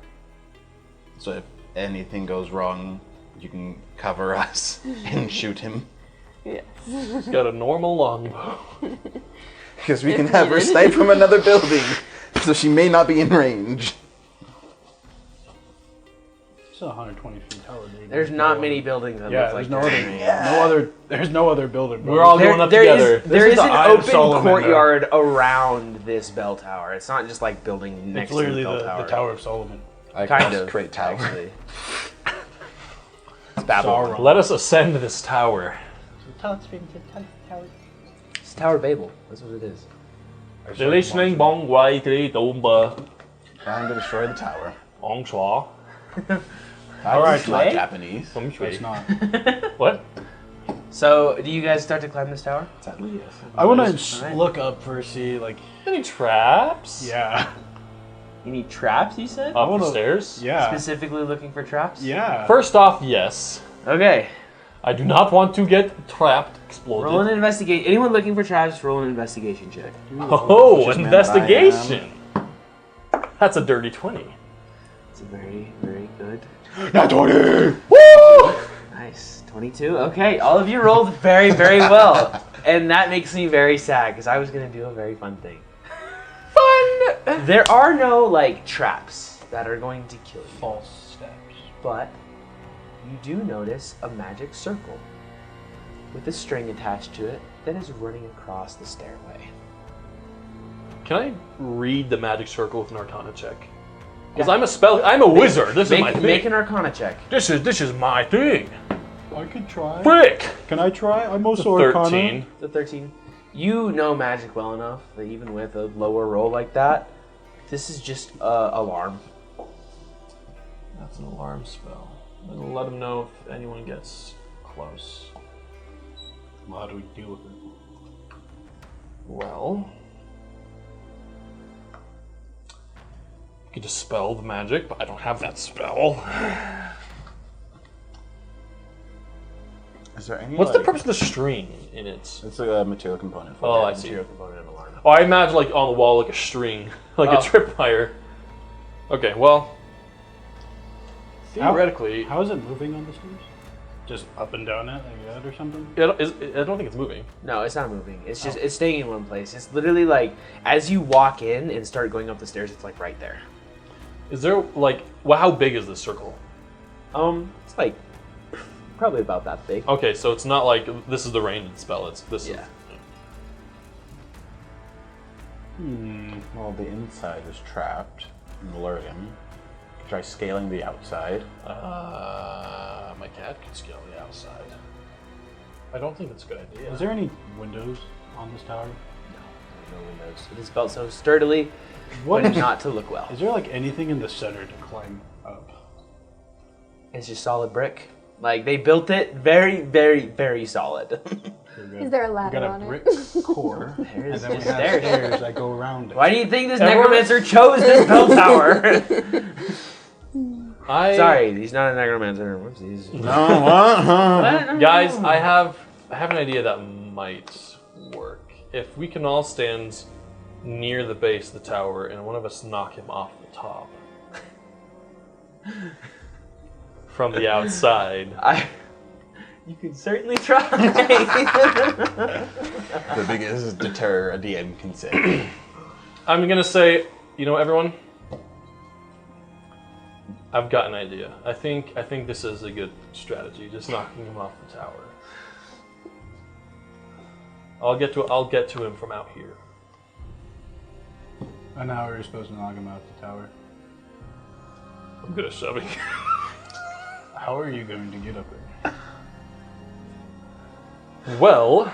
So if anything goes wrong, you can cover us and shoot him. Yes. He's got a normal longbow. Because we can have her snipe from another building. So she may not be in range. It's a 120 feet tower, dude. There's not many buildings that Yeah, look like there's this. no other building. Bro. We're all going up together. There is is the an Eye of open Solomon, courtyard around this bell tower. It's not just like building next It's literally to the the bell tower. Tower of Solomon. I Kind of, Great tower. actually. It's Babylon. Let us ascend this tower. It's Tower of Babel. That's what it is. The listening bong wai tri tumba Time to destroy the tower. ong chua. Alright, this not way? Japanese. Feng shui. It's not. What? So, do you guys start to climb this tower? Sadly, yes. I want to Alright. look up first, see, like, Any traps? yeah. You need traps, you said? Up the wanna- stairs? Yeah. Specifically looking for traps? Yeah. First off, yes. Okay. I do not want to get trapped, exploded. Roll an investigate. Anyone looking for traps, roll an investigation check. Oh, Just man investigation. That's a dirty 20. It's a very, very good. Not 20! Nice. 22. Okay, all of you rolled very, very well. And that makes me very sad because I was going to do a very fun thing. Fun! There are no, like, traps that are going to kill you. False steps. But you do notice a magic circle with a string attached to it that is running across the stairway. Can I read the magic circle with an Arcana check? Because I'm a wizard. This is my thing. Make an Arcana check. This is my thing. I could try. Frick! Can I try? I'm also Arcana. 13. The 13. You know magic well enough that even with a lower roll like that, this is just alarm. That's an alarm spell. It'll let them know if anyone gets close. Well, how do we deal with it? Well, you could dispel the magic, but I don't have that spell. Is there any? What's the purpose of the string in it? It's a material component. For Oh, it. I see. Material component and alarm. Oh, I imagine like on the wall, like a string, like a tripwire. Okay, well, theoretically, How is it moving on the stairs? Just up and down it like that or something? I don't think it's moving. No, it's not moving. It's just it's staying in one place. It's literally like as you walk in and start going up the stairs, it's like right there. Is there like, well, how big is this circle? It's like probably about that big. Okay, so it's not like this is the ranged spell. It's this. Yeah. Well, the inside is trapped and lurking. Try scaling the outside. My cat can scale the outside. I don't think that's a good idea. Is there any windows on this tower? No windows. It is built so sturdily, What but is, not to look well. is there like anything in the center to climb up? It's just solid brick. Like they built it very, very, very solid. Is there a We ladder got a on brick it? core, and There's then we have stairs. stairs that go around it. Why do you think this Everyone- necromancer chose this bell tower? I Sorry, he's not a necromancer. Whoopsies. Guys, I have an idea that might work. If we can all stand near the base of the tower and one of us knock him off the top from the outside. You can certainly try. The biggest deter a DM can say. I'm gonna say, you know, everyone, I've got an idea. I think this is a good strategy. Just knocking him off the tower. I'll get to him from out here. And how are you supposed to knock him out the tower? I'm good at shoving. How are you going to get up there? Well,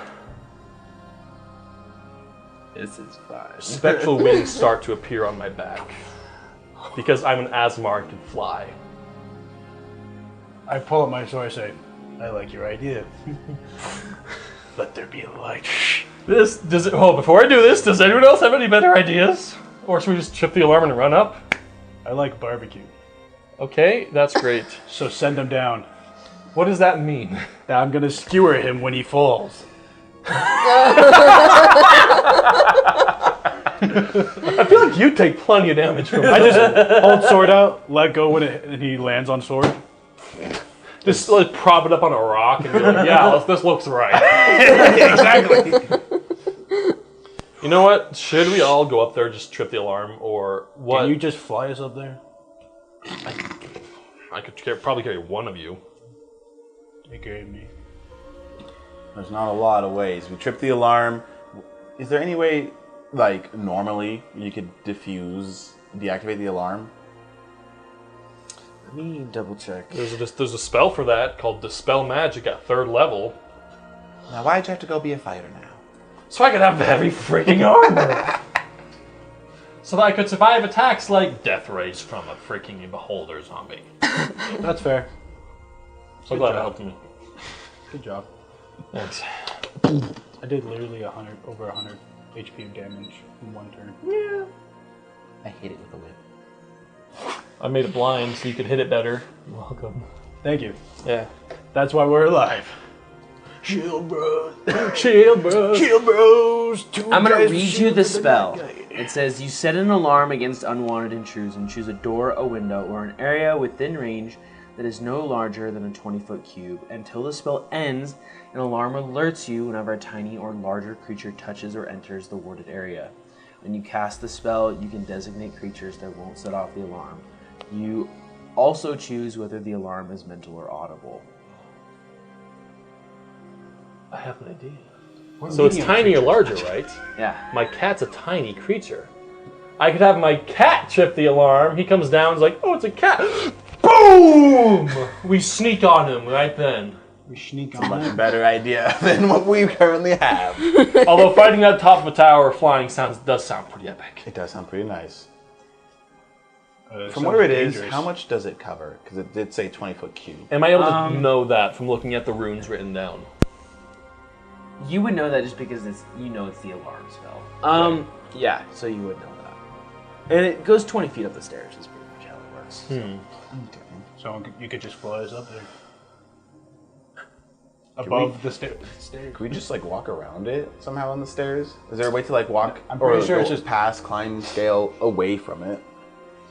This is fine. spectral wings start to appear on my back because I'm an Asmar and can fly. I pull up my sword and say, I like your idea. Let there be a light. Before I do this, does anyone else have any better ideas? Or should we just trip the alarm and run up? I like barbecue. Okay, that's great. So send him down. What does that mean? Now I'm gonna skewer him when he falls. I feel like you take plenty of damage from I it. just hold sword out, let go and he lands on sword. Just like prop it up on a rock and be like, yeah, this looks right. Exactly. You know what? Should we all go up there, just trip the alarm, or what? Can you just fly us up there? I could probably carry one of you. Take care of me. There's not a lot of ways. We trip the alarm. Is there any way, like, normally you could deactivate the alarm? Let me double check. There's a spell for that called Dispel Magic at 3rd level. Now, why'd you have to go be a fighter now? So I could have heavy freaking armor. So that I could survive attacks like Death Rays from a freaking beholder zombie. That's fair. So glad it helped me. Good job. Thanks. I did literally over 100 HP of damage in one turn. I hit it with a whip. I made it blind so you could hit it better. You're welcome. Thank you. Yeah. That's why we're alive. Shield bros. Shield bros. Shield bros. I'm gonna read you the spell. It says, you set an alarm against unwanted intrusion. Choose a door, a window, or an area within range that is no larger than a 20-foot cube. Until the spell ends, an alarm alerts you whenever a tiny or larger creature touches or enters the warded area. When you cast the spell, you can designate creatures that won't set off the alarm. You also choose whether the alarm is mental or audible. I have an idea. So it's tiny or larger, right? Yeah. My cat's a tiny creature. I could have my cat trip the alarm. He comes down, he's like, oh, it's a cat. Boom! We sneak on him right then. We sneak It's a on much it. better idea than what we currently have. Although fighting at the top of a tower flying does sound pretty epic. It does sound pretty nice. It From sounds where it is, dangerous. how much does it cover? Because it did say 20-foot cube. Am I able to know that from looking at the runes written down? You would know that just because it's the alarm spell. Yeah, so you would know that. And it goes 20 feet up the stairs. Is pretty much how it works. So you could just fly us up there. Above the stairs. Can we just like walk around it somehow on the stairs? Is there a way to like walk I'm pretty sure go it's just- past, climb, scale away from it?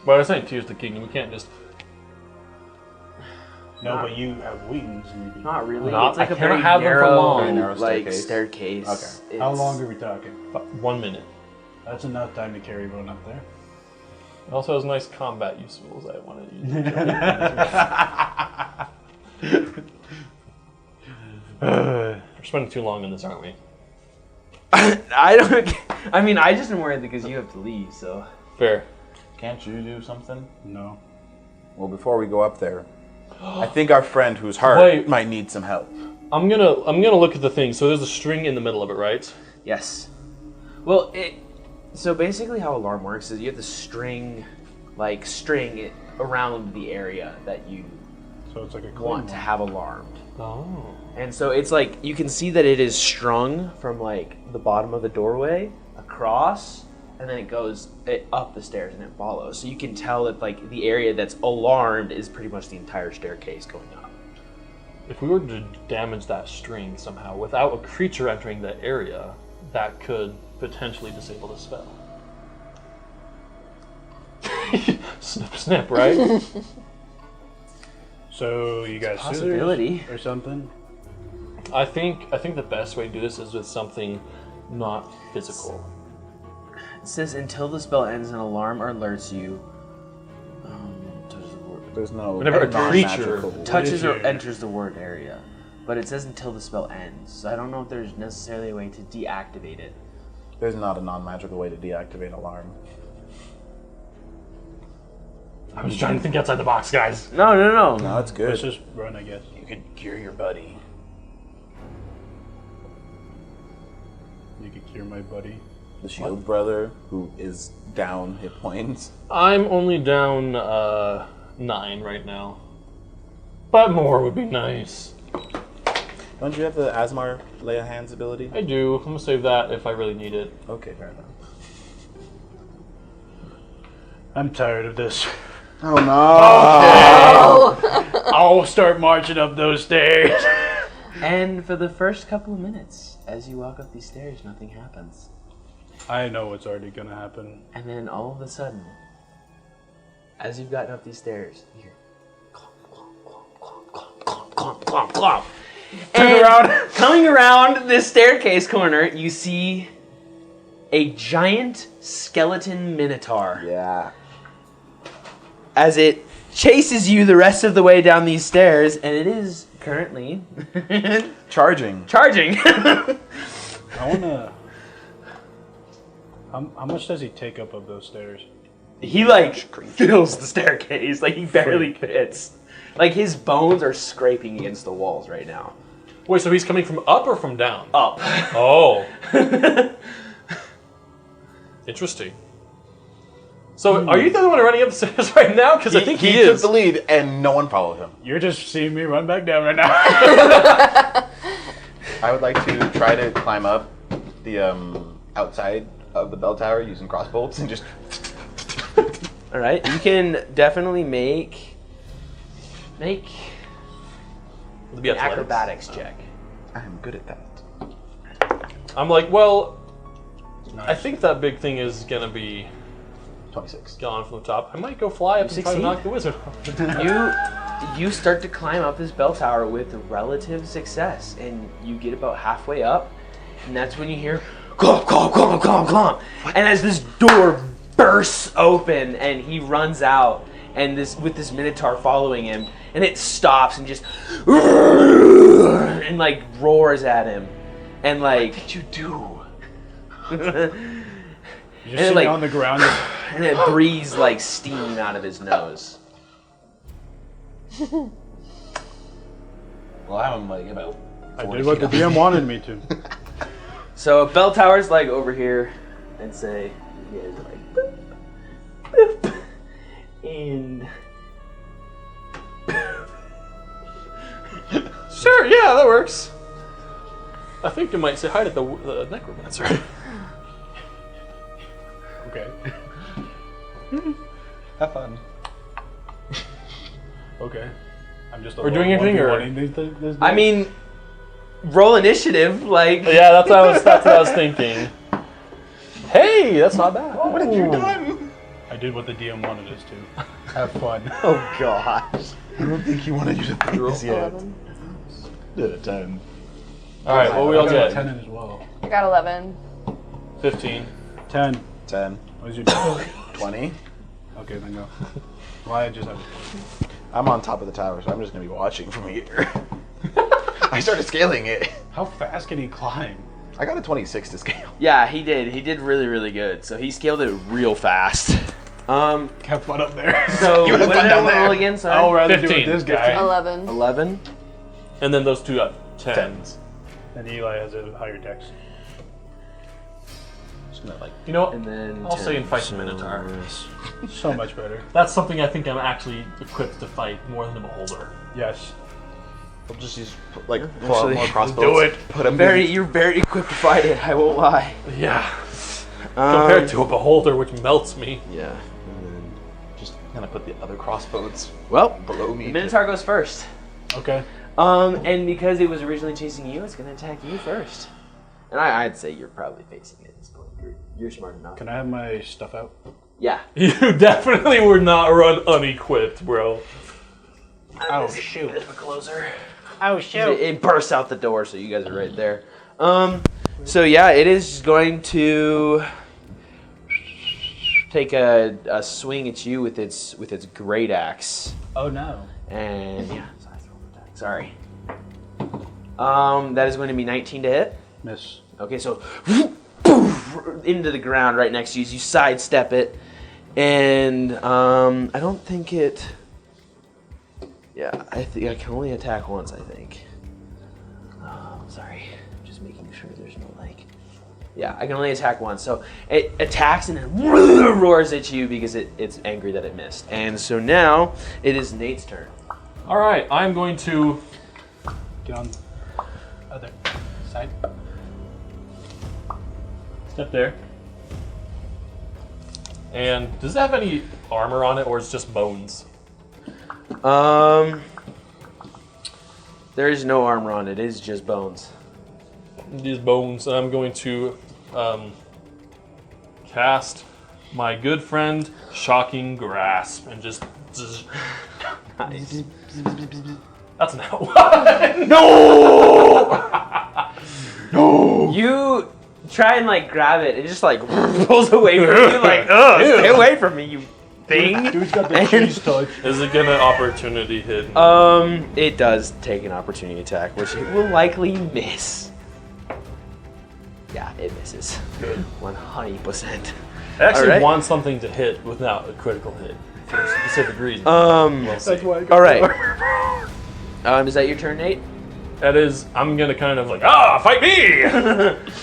Well, I was saying Tears of the Kingdom. We can't just. No, but you have wings. And you can... Not really. Not- It's like I a very cannot have them for narrow, long. Very narrow like staircase. staircase. Okay. How It's- long are we talking? 1 minute. That's enough time to carry one up there. It also has nice combat usables I want to use. We're spending too long on this, aren't we? I don't. I mean, I just am worried because you have to leave. So. Fair. Can't you do something? No. Well, before we go up there, I think our friend who's hurt Wait. might need some help. I'm gonna look at the thing. So there's a string in the middle of it, right? Yes. Well, so basically how alarm works is you have to string it around the area that you So it's like a want to claymore. have alarmed. Oh. And so it's like you can see that it is strung from like the bottom of the doorway across, and then it goes up the stairs and it follows. So you can tell that like the area that's alarmed is pretty much the entire staircase going up. If we were to damage that string somehow without a creature entering the area, that could potentially disable the spell. Snip, snip, right? So you got Possibility. scissors or something? I think the best way to do this is with something not physical. It says until the spell ends, an alarm or alerts you. Touches the word- There's no Whenever a non-magical- creature touches or here? enters the word area. But it says until the spell ends. So I don't know if there's necessarily a way to deactivate it. There's not a non-magical way to deactivate alarm. I was trying to think outside the box, guys. No. No, it's Let's good. just run, I guess. You could cure your buddy. You could cure my buddy. The shield brother, who is down hit points. I'm only down 9 right now. But more would be nice. Don't you have the Asmar lay of hands ability? I do. I'm gonna save that if I really need it. Okay, fair enough. I'm tired of this. Oh no! I'll start marching up those stairs. And for the first couple of minutes, as you walk up these stairs, nothing happens. I know what's already gonna happen. And then all of a sudden, as you've gotten up these stairs, you hear clomp, clomp, clomp, clomp, clomp, clomp, clomp, clomp. And coming around this staircase corner, you see a giant skeleton minotaur. Yeah. As it chases you the rest of the way down these stairs, and it is currently Charging. charging. I wanna. How much does he take up of those stairs? He like fills the staircase, like he barely fits. Like his bones are scraping against the walls right now. Wait, so he's coming from up or from down? Up. Oh. Interesting. So, are you the only one running upstairs right now? Because I think he took is. the lead, and no one followed him. You're just seeing me run back down right now. I would like to try to climb up the outside of the bell tower using crossbolts and just. All right, you can definitely make Would it be an athletics? acrobatics check. I am good at that. I'm like, well, Nice. I think that big thing is gonna be 26. gone from the top. I might go fly up and try to succeed. knock the wizard off. You start to climb up this bell tower with relative success, and you get about halfway up, and that's when you hear clomp, clomp, clomp, clomp, clomp. And as this door bursts open, and he runs out, and with this Minotaur following him, and it stops and just and like roars at him, and like What did you do? You're And sitting like- on the ground. and it breathes like steam out of his nose. Well, I'm like about. I 40 did what the feet up. DM wanted me to. So bell tower's like over here, and say you guys are like boop, boop, and Sure, yeah, that works. I think you might say hi to the necromancer. Okay. Have fun. Okay. I'm just. We're doing anything, or- I mean, roll initiative. Like Yeah, that's what I was thinking. Hey, that's not bad. What have you done? I did what the DM wanted us to. Have fun. Oh gosh. I don't think he wanted you to think this yet. 11. Did a 10. All right, what we all I got a get? 10 in as well. I got 11. 15. 10. 10. What did you do? 20. Okay, then go. Why I just have. I'm on top of the tower, so I'm just gonna be watching from here. I started scaling it. How fast can he climb? I got a 26 to scale. yeah, he did. He did really, really good. So he scaled it real fast. Have fun up there. So You what have did fun I down roll there. again? Sorry. I'll rather do 15. it with this guy. 11. 11. And then those two got 10s. And Eli has a higher dex. Just gonna like. You know what? And then I'll 10. say and fight the Minotaur. So much better. That's something I think I'm actually equipped to fight more than the Beholder. Yes. We'll just use like pull out Actually, more crossbows. do it. Put them You're very equipped to fight it. I won't lie. Yeah. Compared to a Beholder, which melts me. Yeah. Just gonna put the other crossbows Well, below me. the Minotaur goes first. Okay. And because it was originally chasing you, it's gonna attack you first. And I'd say you're probably facing it at this point. You're smart enough. Can I have my stuff out? Yeah. You definitely were not run unequipped, bro. Oh, shoot. Bit of a closer. Oh, It bursts out the door, so you guys are right there. So yeah, it is going to take a swing at you with its great axe. Oh, no. And yeah, sorry. That is going to be 19 to hit. Miss. Okay, so into the ground right next to you as you sidestep it, and I don't think it. Yeah, I think I can only attack once. I think. Sorry, just making sure there's no like. Yeah, I can only attack once. So it attacks and then roars at you because it's angry that it missed. And so now it is Nate's turn. All right, I'm going to. Get on other side. Step there. And does it have any armor on it, or is it just bones? There is no armor on it. It is just bones. These bones, and I'm going to cast my good friend Shocking Grasp, and just. Nice. That's not one. You try and like grab it. It just like pulls away from you. Like, ugh, stay away from me, you thing. Dude's got the cheese touch. Is it gonna opportunity hit? It does take an opportunity attack, which it will likely miss. Yeah, it misses. Good. 100%. I actually Alright. want something to hit without a critical hit for a specific reason. We'll see. That's why I got All right. Is that your turn, Nate? That is, I'm gonna kind of like, fight me!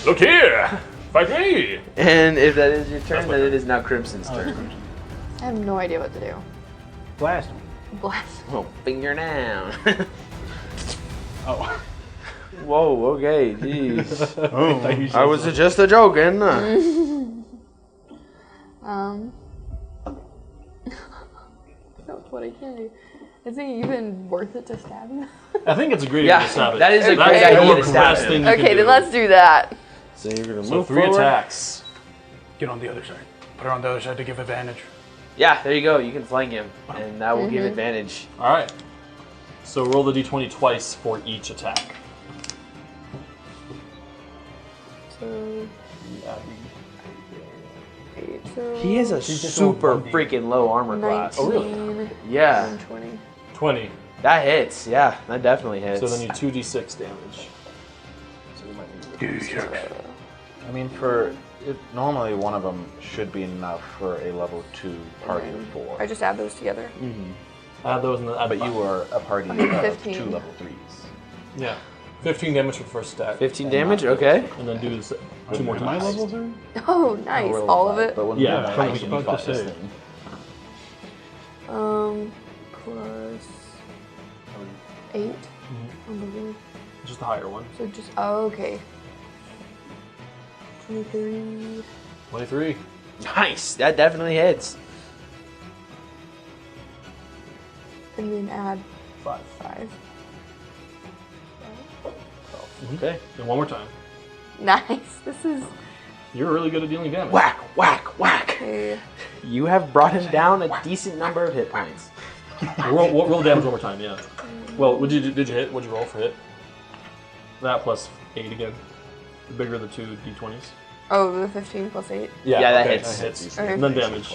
Look here! Fight me! And if that is your turn, That's my then it turn. is now Crimson's turn. I have no idea what to do. Blast him. Blast. Oh, finger down. Oh. Whoa, okay, jeez. Oh. I was just a joking. That's what I can do. Is it even worth it to stab him? I think it's a great Yeah, idea to stab it. that is a That's great the idea to stab best it. thing you Okay, can then do. let's do that. So you're gonna So move 3 forward. attacks. Get on the other side. Put her on the other side to give advantage. Yeah, there you go. You can flank him, and that will give advantage. All right. So roll the d20 twice for each attack. So 8, so He has a just super rolled 1d. freaking low armor 19. class. Oh, really? Yeah, And 20. 20. that hits. Yeah, that definitely hits. So then you 2d6 damage. So you might need to I mean, normally one of them should be enough for a level 2 party of 4. I just add those together. add those in the. But you were a party of 15. 2 level 3s. Yeah. 15 damage for the first stack. 15 damage. Okay. And then do this 2 more Am I times. level 3? Oh, nice. All of it. But when Yeah, we I was fight, about you fought to this say. thing. Plus 8. I believe. Just the higher one. So just, oh, okay. 23. 23. Nice. That definitely hits. And then add 5. 5. Okay. And one more time. Nice. This is, You're really good at dealing damage. Whack, whack, whack. okay. You have brought him down a decent number of hit points. Roll damage one more time, yeah. Well, did you hit? What'd you roll for hit? That plus 8 again. The bigger the 2 d20s. Oh, the 15 plus 8. Yeah, that okay, hits. That hits. Okay. And then damage.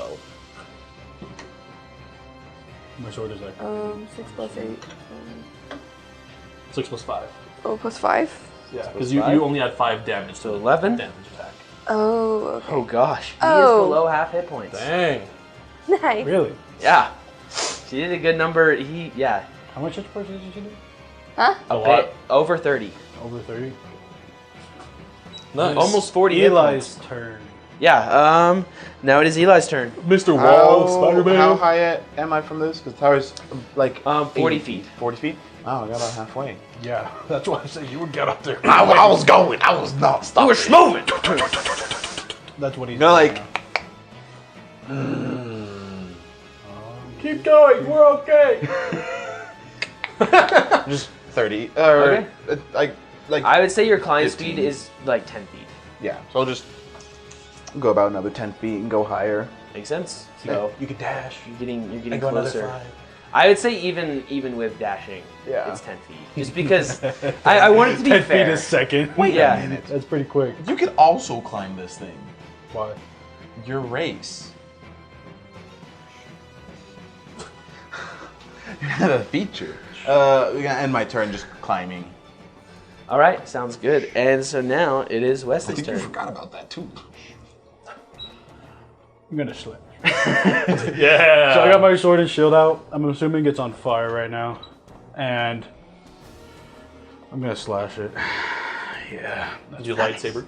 My sword is like. 6 plus 8. 6 plus 5. Oh, plus 5? Yeah, plus because you 5? only had 5 damage. So 11? Damage attack. Oh, okay. Oh gosh. He is Oh. below half hit points. Dang. Nice. Really? Yeah. She did a good number. Yeah. How much hit points did you do? Huh? A lot. Over 30. Over 30. Nice. Almost 40 hit Eli's points. turn. Yeah, now it is Eli's turn. Mr. Wall, Spider-Man. How high am I from this? Because the tower's like 40 feet. 40 feet? Oh, I got about halfway. Yeah, that's why I said you would get up there. I was going. I was not stopping. We're moving. That's what he's No, doing like- now. Keep going. We're okay. Just 30. Okay. Like I would say your climb 15. speed is like 10 feet. yeah. So I'll just go about another 10 feet and go higher. Makes sense. So You could dash. you're getting And go another closer. 5. I would say even with dashing, Yeah. it's 10 feet. Just because I want it to be 10 fair. feet a second. Wait Yeah. a minute. That's pretty quick. You could also climb this thing. Why? Your race. You had a feature. We're gonna end my turn just climbing. All right, sounds good. And so now it is I Wesley's think you turn. forgot about that too. I'm gonna slip. Yeah. So I got my sword and shield out. I'm assuming it's on fire right now. And I'm gonna slash it. Yeah. Did you lightsaber?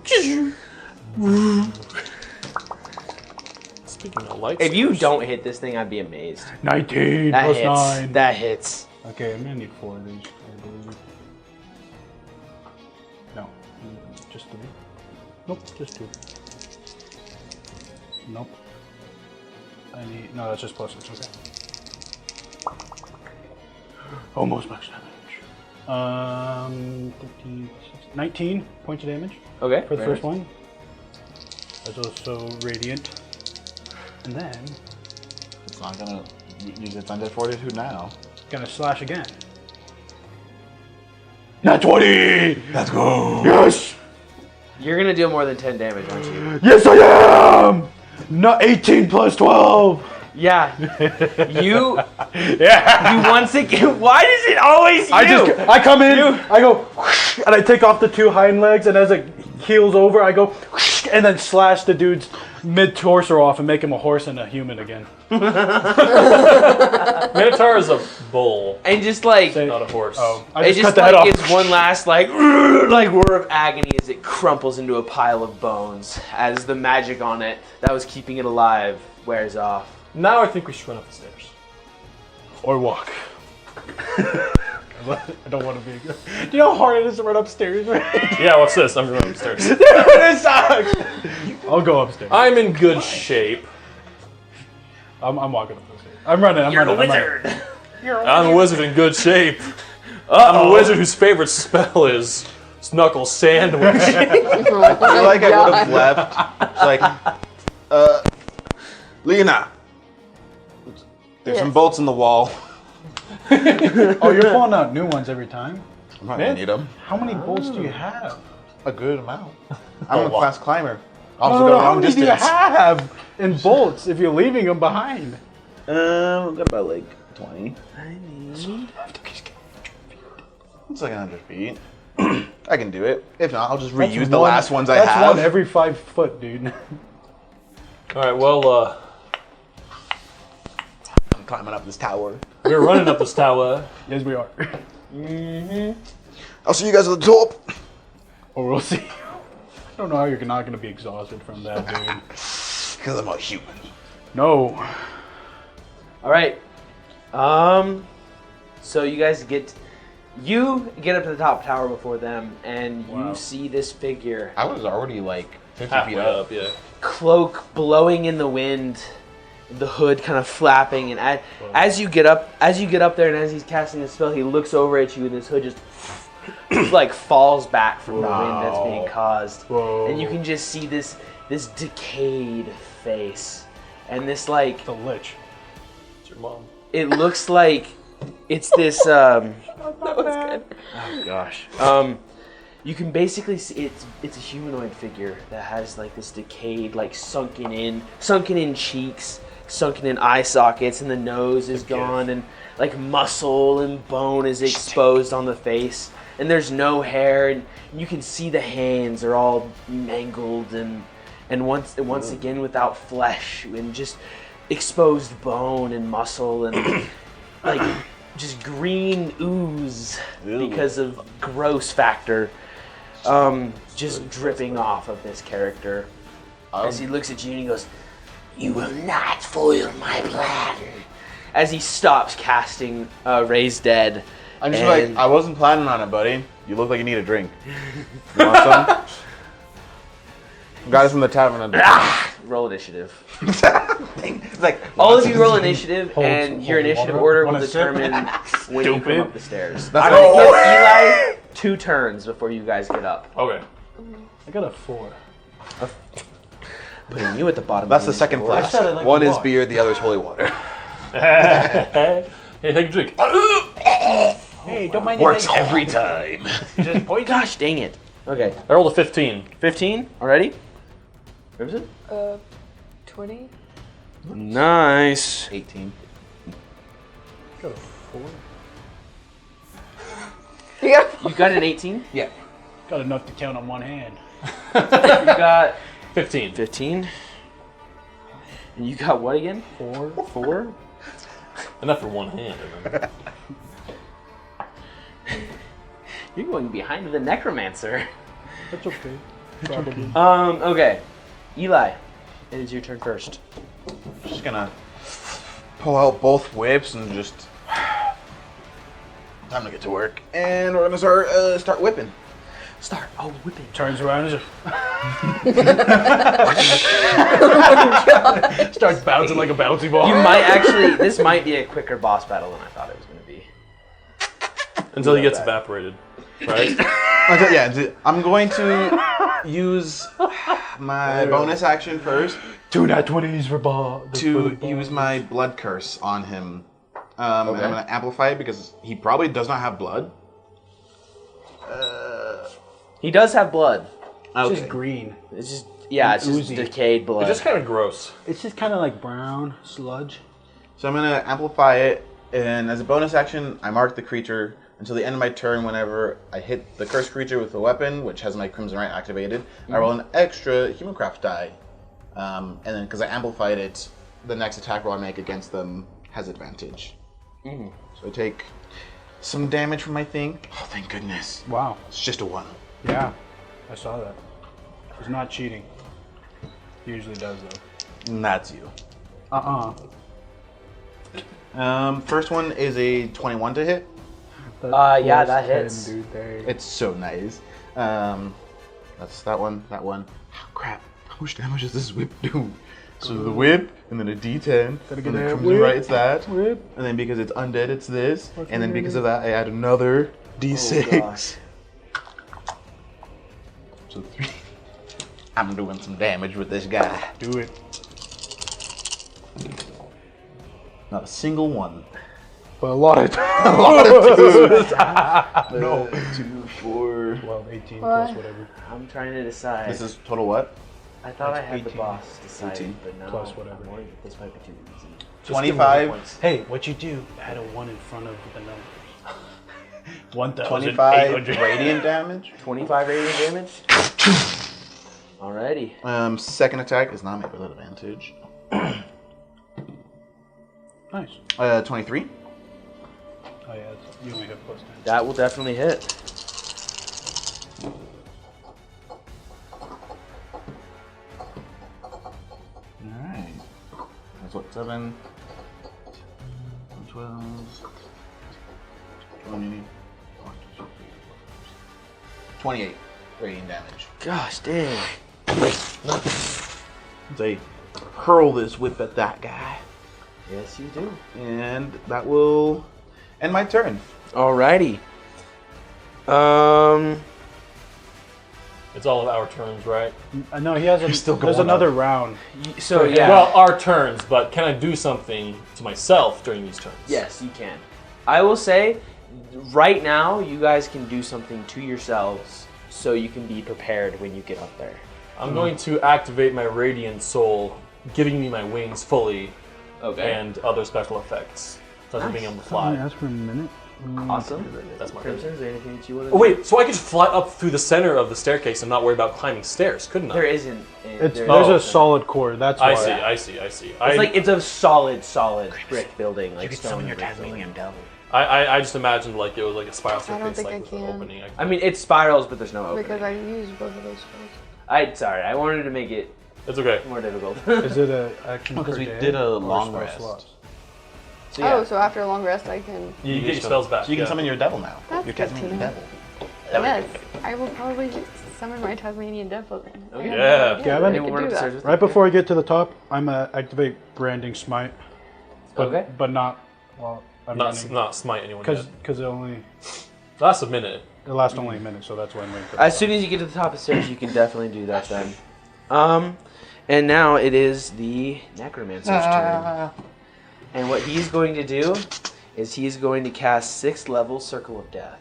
Speaking of lightsabers. If you don't hit this thing, I'd be amazed. 19 That plus hits. 9. That hits. Okay, I'm gonna need 4 of these, I believe. No, just 3. Nope, just 2. Nope. I need, no, that's just plus 6, okay. Almost max damage. 15, 16, 19 points of damage Okay. for the first one. That's also radiant. And then, It's not gonna use its undead fortitude now. gonna slash again. Not 20! Let's go. Yes! You're gonna deal more than 10 damage, aren't you? Yes, I am! No, 18 plus 12! Yeah. You Yeah! you once again. Why does it always you? I come in, I go, whoosh, and I take off the 2 hind legs, and as it heals over, I go, whoosh, and then slash the dude's mid-torso off and make him a horse and a human again. Minotaur is a bull, and just like Say- not a horse. Oh, I it just just cut the head like off. gives one last like word of agony as it crumples into a pile of bones as the magic on it that was keeping it alive wears off. Now I think we should run up the stairs. Or walk. I don't want to be good. Do you know how hard it is to run upstairs? Yeah, what's this? I'm running upstairs. This sucks! I'll go upstairs. I'm in good shape. I'm walking up the stairs. I'm running. You're a I'm running. wizard. I'm a wizard in good shape. I'm a wizard whose favorite spell is Snuckle Sandwich. I feel like I would have left. It's like, Lena, there's some Yes. bolts in the wall. Oh, you're pulling out new ones every time? I'm not gonna need them. How many bolts do you have? A good amount. I'm a class climber. I'll just go How long many do you distance. have in bolts if you're leaving them behind? Got about like 20. It's like 100 feet. I can do it. If not, I'll just reuse the last ones I have. That's one every 5 foot, dude. All right. Well, I'm climbing up this tower. we're running up this tower. Yes, we are. I'll see you guys at the top. Or we'll see. I don't know how you're not going to be exhausted from that, dude. Because I'm a human. No. All right. So you guys get up to the top tower before them, and you see this figure. I was already like 50 Halfway feet up. up, yeah. Cloak blowing in the wind, the hood kind of flapping, and as you get up there, and as he's casting the spell, he looks over at you, and this hood just like falls back from the wind that's being caused, Whoa. and you can just see this decayed face, and this like The Lich. It's your mom. it looks like it's this. That was good. Oh gosh. You can basically see it's a humanoid figure that has like this decayed, like sunken in cheeks, sunken in eye sockets, and the nose is gone, and like muscle and bone is exposed on the face, and there's no hair, and you can see the hands are all mangled and once again without flesh and just exposed bone and muscle and like just green ooze because of gross factor. Just dripping off of this character as he looks at you and he goes, "You will not foil my plan." As he stops casting Raise Dead. I'm just like, I wasn't planning on it, buddy. You look like you need a drink. You want some? Guys from the tavern. Roll initiative. It's like All of you roll initiative, and your hold initiative water. order will Wanna sip? determine when you come Stupid. up the stairs. That's I'm like- going to give Eli 2 turns before you guys get up. Okay. I got a 4. Putting you at the bottom. That's of the second initiative flask. said I like One to is walk. beer, the other's holy water. Hey, take a drink. Hey, don't mind Works every time. Just order. Gosh dang it. Okay, I rolled a 15. 15 already? What was it? 20? Nice. 18. got a 4. Yeah. You got an 18? Yeah. Got enough to count on one hand. You got 15. 15. And you got what again? 4. 4? Enough for one hand. I remember. You're going behind the necromancer. That's okay. Probably. Okay. Eli, it is your turn first. Just gonna pull out both whips and just time to get to work. And we're gonna start whipping. Start. Oh, whipping. Turns around and just starts bouncing like a bouncy ball. You might actually, this might be a quicker boss battle than I thought it was going to be. Until he gets evaporated. Right? I'm going to use my bonus action first 2 nat 20s for ball. to use my blood curse on him. And I'm gonna amplify it because he probably does not have blood. He does have blood. It's just green. It's just, yeah, it's just Oozy. decayed blood. It's just kind of gross. It's just kind of like brown sludge. So I'm gonna amplify it, and as a bonus action, I mark the creature until the end of my turn. Whenever I hit the cursed creature with a weapon, which has my Crimson Right activated, I roll an extra Humancraft die. And then because I amplified it, the next attack roll I make against them has advantage. So I take some damage from my thing. Oh, thank goodness. Wow. It's just a 1. Yeah. I saw that. It's not cheating. Usually does though. And that's you. First one is a 21 to hit. yeah, that hits. Dude, there. It's so nice. That's that one. Oh, crap. How much damage does this whip do? So the whip, and then a D10, Gotta and get then that Crimson whip. Right, it's that. Whip. And then because it's undead, it's this. And then because of that, I add another D6. Oh, gosh. So 3. I'm doing some damage with this guy. Do it. Not a single one. But a lot of No. 2, 4. 12, 18 What? plus whatever. I'm trying to decide. This is total what? I thought I That's had the 18. boss decided, 18. but now Plus whatever. I'm worried that this might be too easy. Just give me the 25. points. Hey, what you do? Add a 1 in front of the numbers. 25 1,800. radiant damage. 25 radiant damage. Alrighty. Second attack is not met with advantage. Nice. 23. Oh yeah, you only have +10. That will definitely hit. Alright. That's what, 7, 12, 20, 28 radiant damage. Gosh dang. They hurl this whip at that guy. Yes, you do. And that will end my turn. Alrighty. It's all of our turns, right? No, he has still there's going another round. So yeah. Well, our turns, but can I do something to myself during these turns? Yes, you can. I will say, right now, you guys can do something to yourselves so you can be prepared when you get up there. I'm going to activate my Radiant Soul, giving me my wings fully Okay. and other special effects, such as being able to fly. Ask for a minute. Awesome. That's my Crimson, is there anything that you want to Oh wait, so I could fly up through the center of the staircase and not worry about climbing stairs, couldn't I? There isn't. There's Oh. a solid core. That's why. I see. It's like it's a solid brick building. Like stone brick building. devil. I just imagined like it was like a spiral I don't staircase, think like I with an can. opening. I mean, it spirals, but there's no opening. Because I used both of those spells. I wanted to make it It's okay. more difficult. Is it a action Because per we day did a or long spell rest. slots? So yeah. Oh, so after a long rest, I can. You get your spells back. So you can yeah. summon your devil now. That's your good Tasmanian to know. devil. Yes, I will probably summon my Tasmanian devil then. Okay. I had no Yeah. idea Gavin? that I Anyone could want do to that. search with Right before I get to the top, I'm activate branding smite. But, Okay. But not while I'm Not smite anyone yet. because it only That's a minute. it lasts only a minute, so that's why I'm waiting for. As soon as you get to the top of the stairs, you can definitely do that then. And now it is the Necromancer's turn. And what he's going to do is he's going to cast 6th level Circle of Death.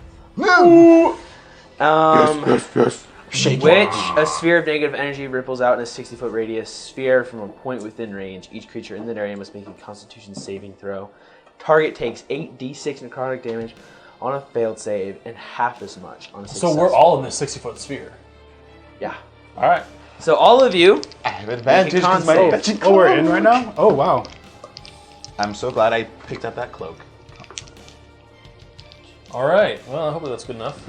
Which a sphere of negative energy ripples out in a 60-foot radius sphere from a point within range. Each creature in that area must make a Constitution saving throw. Target takes 8d6 necrotic damage on a failed save and half as much on a successful. So we're all in this 60-foot sphere. Yeah. All right. So all of you, I have advantage because my save. fetching Oh, we're in clothes. right now. Oh wow. I'm so glad I picked up that cloak. All right. Well, I hope that's good enough.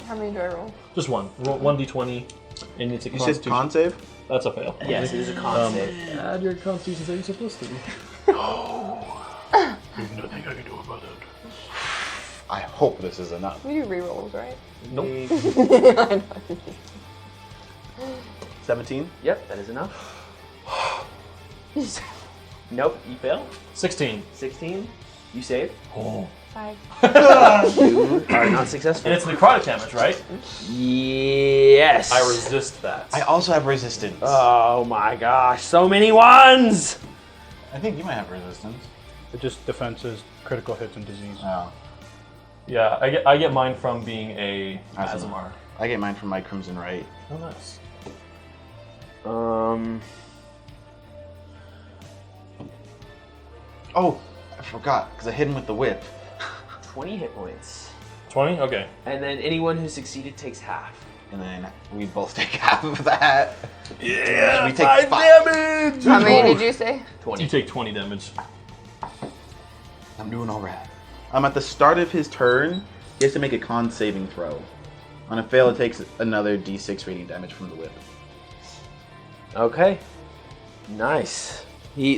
How many do I roll? Just one. Roll 1d20, and you take a You said Constitution. con save? That's a fail. yes, it is a con save. Add your Constitution save you're supposed to. There's nothing I can do about it. I hope this is enough. We do rerolls, right? Nope. 17? Yep, that is enough. Nope, you fail. 16. 16, you save. Oh. 5. You are not successful. And it's necrotic damage, right? Yes. I resist that. I also have resistance. Oh my gosh, so many ones! I think you might have resistance. It just defenses, critical hits, and disease. Oh. Yeah, I get mine from being a Awesome. Azamar. I get mine from my Crimson Right. Oh, nice. Oh, I forgot, because I hit him with the whip. 20 hit points. 20? Okay. And then anyone who succeeded takes half. And then we both take half of that. Yeah, We take 5 damage! How many did you say? 20. You take 20 damage. I'm doing alright. At the start of his turn, he has to make a con saving throw. On a fail, it takes another d6 radiant damage from the whip. Okay. Nice.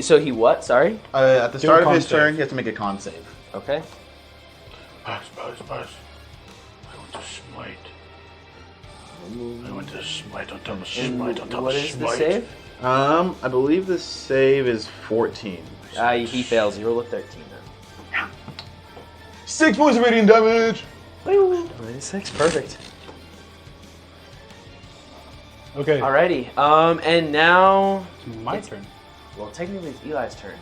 So he what? Sorry? At the Do start a of his con turn, save. he has to make a con save. Okay. Pass. I want to smite. I want to smite on top of smite on top What of is the smite. save? I believe the save is 14. He fails. You roll a 13 then. 6 points of radiant damage! 96. Perfect. Okay. Alrighty. And now, It's my turn. well, technically it's Eli's turn.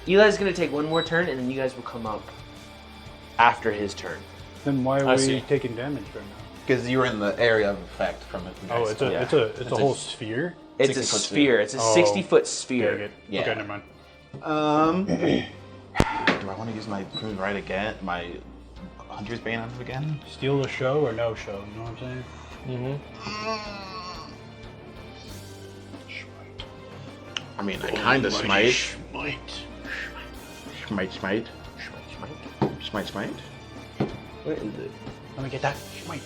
Eli's gonna take one more turn, and then you guys will come up after his turn. Then why I are we see. taking damage right now? Because you were in the area of effect from it. Oh, it's a whole sphere. It's a 60-foot sphere. It's a 60-foot sphere. Dang it. Yeah. Okay, never mind. Do I want to use my Crimson Right again? My Hunter's Bane on it again? Steal the show or no show? You know what I'm saying? I mean, I kind of smite. Smite. What is it? Let me get that. Smite.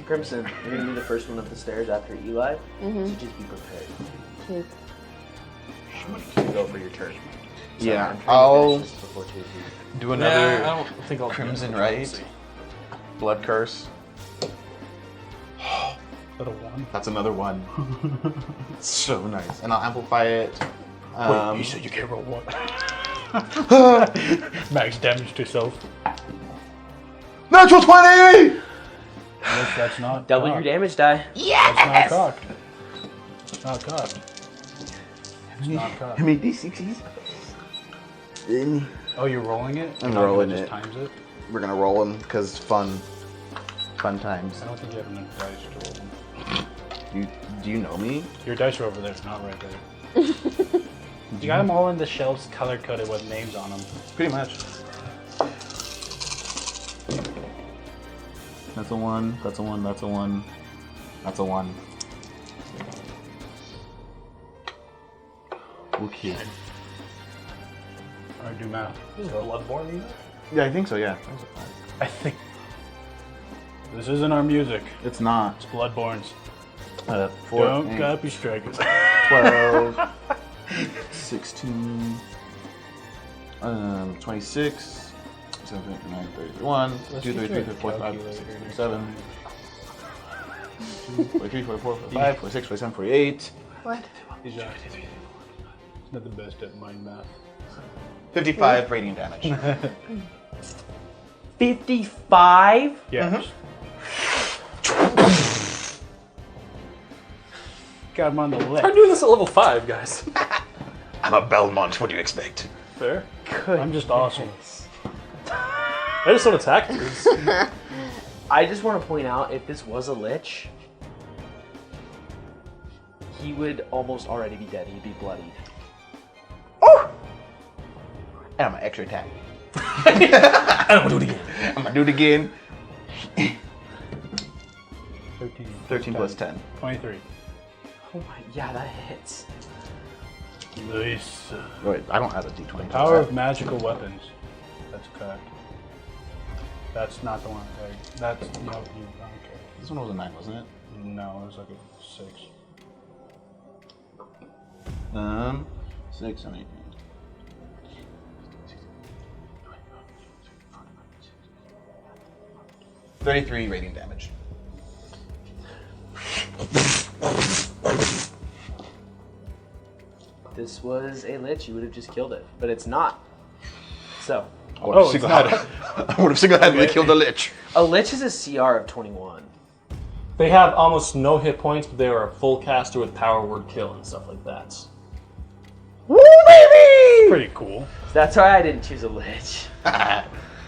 Crimson, you're gonna be the first one up the stairs after Eli. So just be prepared. Okay. Go for your turn. So Yeah, I'm trying to I'll finish this before 2 of you. do another I don't think I'll Crimson Right. Blood Curse. Little one. That's another one. So nice. And I'll amplify it. Wait, you said you can't roll one. Max damage to self. Natural 20! That's not Double your cocked. damage die. That's not cocked. It's not cocked. It's not cocked. How many d6s? Oh, you're rolling it? I'm You're not rolling gonna it. just times it? We're gonna roll them because fun times. I don't think you have enough dice to roll them. Do you know me? Your dice are over there, not right there. You got them all in the shelves, color coded with names on them. Pretty much. That's a 1. That's a 1. That's a 1. That's a 1. Okay. Alright, do math. This is Bloodborne music? Yeah, I think so. Yeah. I think. This isn't our music. It's not. It's Bloodborne's. 4, Don't 8, copy strikers. 12, 16, 26, 7, 8, 9, 31, 2, 3, 3, 4, 5, 6, 7, 43, 44, 45, 46, 47, 48, What? He's not the best at mind math. 55 radiant damage. 55? Yes. Got him on the I'm left. doing this at level 5, guys. I'm a Belmont. What do you expect? Fair. I'm just awesome. I just don't attack dudes. I just want to point out, if this was a lich, he would almost already be dead. He'd be bloodied. And I'm gonna extra attack. I'm gonna do it again. I'm gonna do it again. 13. 13 plus 10. 23. Oh my, yeah, that hits. Nice. Wait, I don't have a d20. Power of magical weapons. That's correct. That's not the one. That's no. You, okay. This one was a 9, wasn't it? No, it was like a 6. 6, 7, 8, 9. 33 radiant damage. This was a lich, you would have just killed it. But it's not. So, I would have single-handedly killed the lich. a lich is a CR of 21. They have almost no hit points, but they are a full caster with power word kill and stuff like that. Woo, baby! Pretty cool. That's why I didn't choose a lich.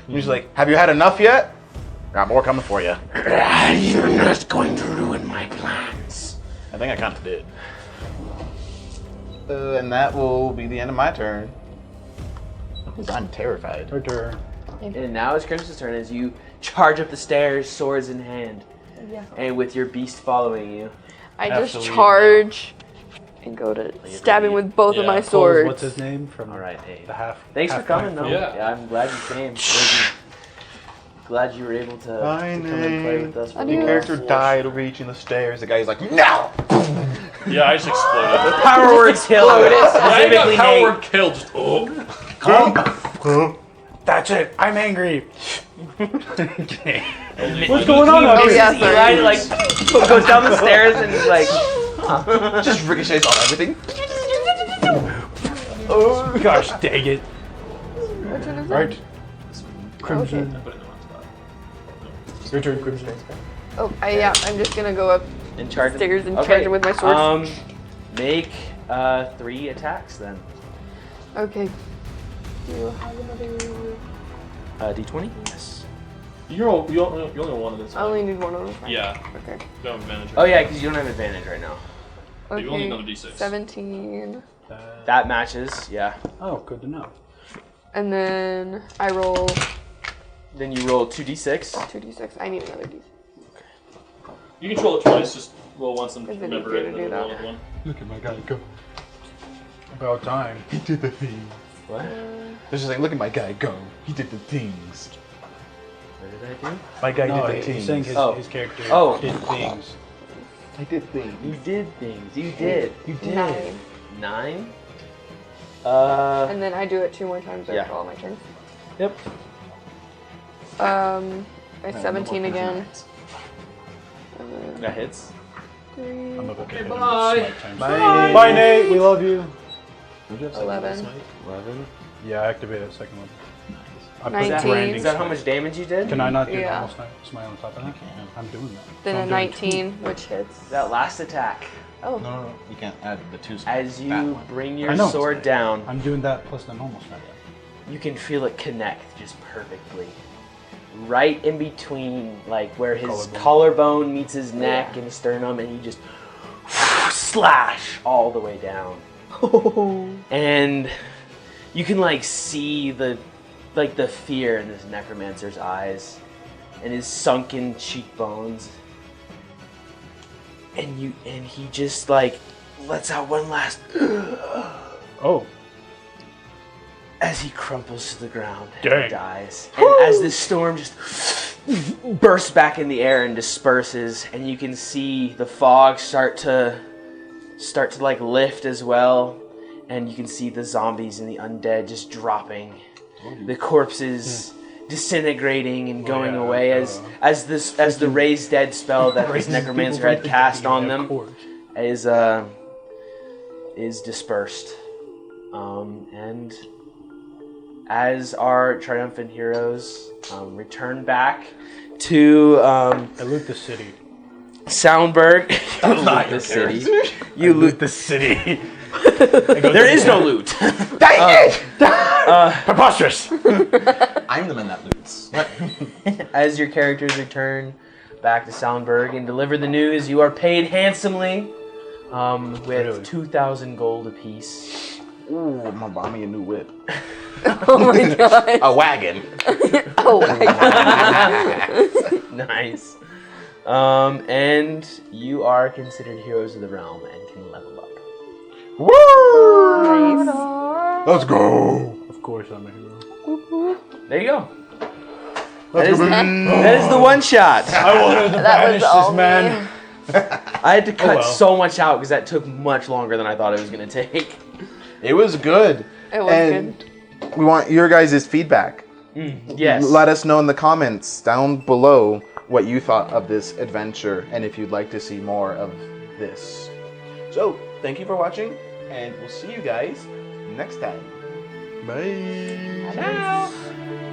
He's like, have you had enough yet? Got more coming for you. You're not going to ruin my plans. I think I kind of did. And that will be the end of my turn. Because I'm terrified. Her turn. And now it's Crimson's turn as you charge up the stairs, swords in hand, Yeah. and with your beast following you. I just Absolutely. charge and go to stab him with both of my swords. What's his name from All right, hey. the half? Thanks for half coming, pint though. film? Yeah. I'm glad you came. Glad you were able to come and play with us. For a Adios. little Character while. died reaching the stairs. The guy's like, no! Yeah, I just exploded. Power word kill. I got Specifically power Nate. word kill. Just That's it. I'm angry. What's going on out Oh, here? yeah, Eli like goes down the stairs and he's like, Just ricochets off everything. Oh gosh, dang it! Which one is it? Right, Crimson. Your turn, Crimson. Oh, yeah, I'm just gonna go up and charge stairs and charge him with my sword. Make 3 attacks then. Okay. Do you have another? D20? Yes. You only want it. I only need one of them. Yeah. Okay. You don't have advantage. Oh yeah, because you don't have advantage right now. You only Okay. need another d6. 17. That matches, yeah. Oh, good to know. And then I roll Then you roll 2d6. 2d6. I need another d6. You can roll it twice. Just roll once and Is it remember easier it, and to then do roll that? another one. Look at my guy go. About time. He did the thing. What? It's just like, look at my guy go. He did the things. What did I do? My guy No, did the he's things. saying his character Oh. did things. I did things. You did things. You did. You did. 9. 9? And then I do it 2 more times Yeah. after all my turns. Yep. I 17 again. That hits. 3, I'm about to hit him with bye. smite times Bye. three. Bye, Nate. We love you. 11. 11. Yeah, I activated a second one. I put 19. branding Is that how smite. much damage you did? Can I not do Yeah. normal smite on top of that? I'm doing that. Then So a I'm doing 19, which hits. That last attack, Oh, No. You can't add the 2 as that you one. bring I your know. sword down, two. I'm doing that plus the normal smite. you can feel it connect just perfectly. Right in between, like where his collarbone meets his neck Yeah. and his sternum, and you just slash all the way down. And you can like see the fear in this necromancer's eyes and his sunken cheekbones. And he just like lets out one last Oh, as he crumples to the ground Dang. and dies. And as this storm just bursts back in the air and disperses, and you can see the fog start to like lift as well, and you can see the zombies and the undead just dropping, the corpses disintegrating and going yeah, away as the raised dead spell that this necromancer had cast on them is dispersed. And as our triumphant heroes return back to I loot the city. Soundberg, you loot the city. You loot the city. There is no loot. Dang it! Preposterous. I'm the man that loots. As your characters return back to Soundberg and deliver the news, you are paid handsomely with Really? 2,000 gold apiece. Ooh, I'm gonna buy me a new whip. oh my god. A wagon. Oh my god. Nice. And you are considered heroes of the realm and can level up. Woo! Nice. Let's go. Of course, I'm a hero. There you go. That is the one shot. I wanted to That banish was all this man. I had to cut well. so much out because that took much longer than I thought it was going to take. It was good. It was And we want your guys' feedback. Yes. Let us know in the comments down below what you thought of this adventure and if you'd like to see more of this. So, thank you for watching, and we'll see you guys next time. Bye. good.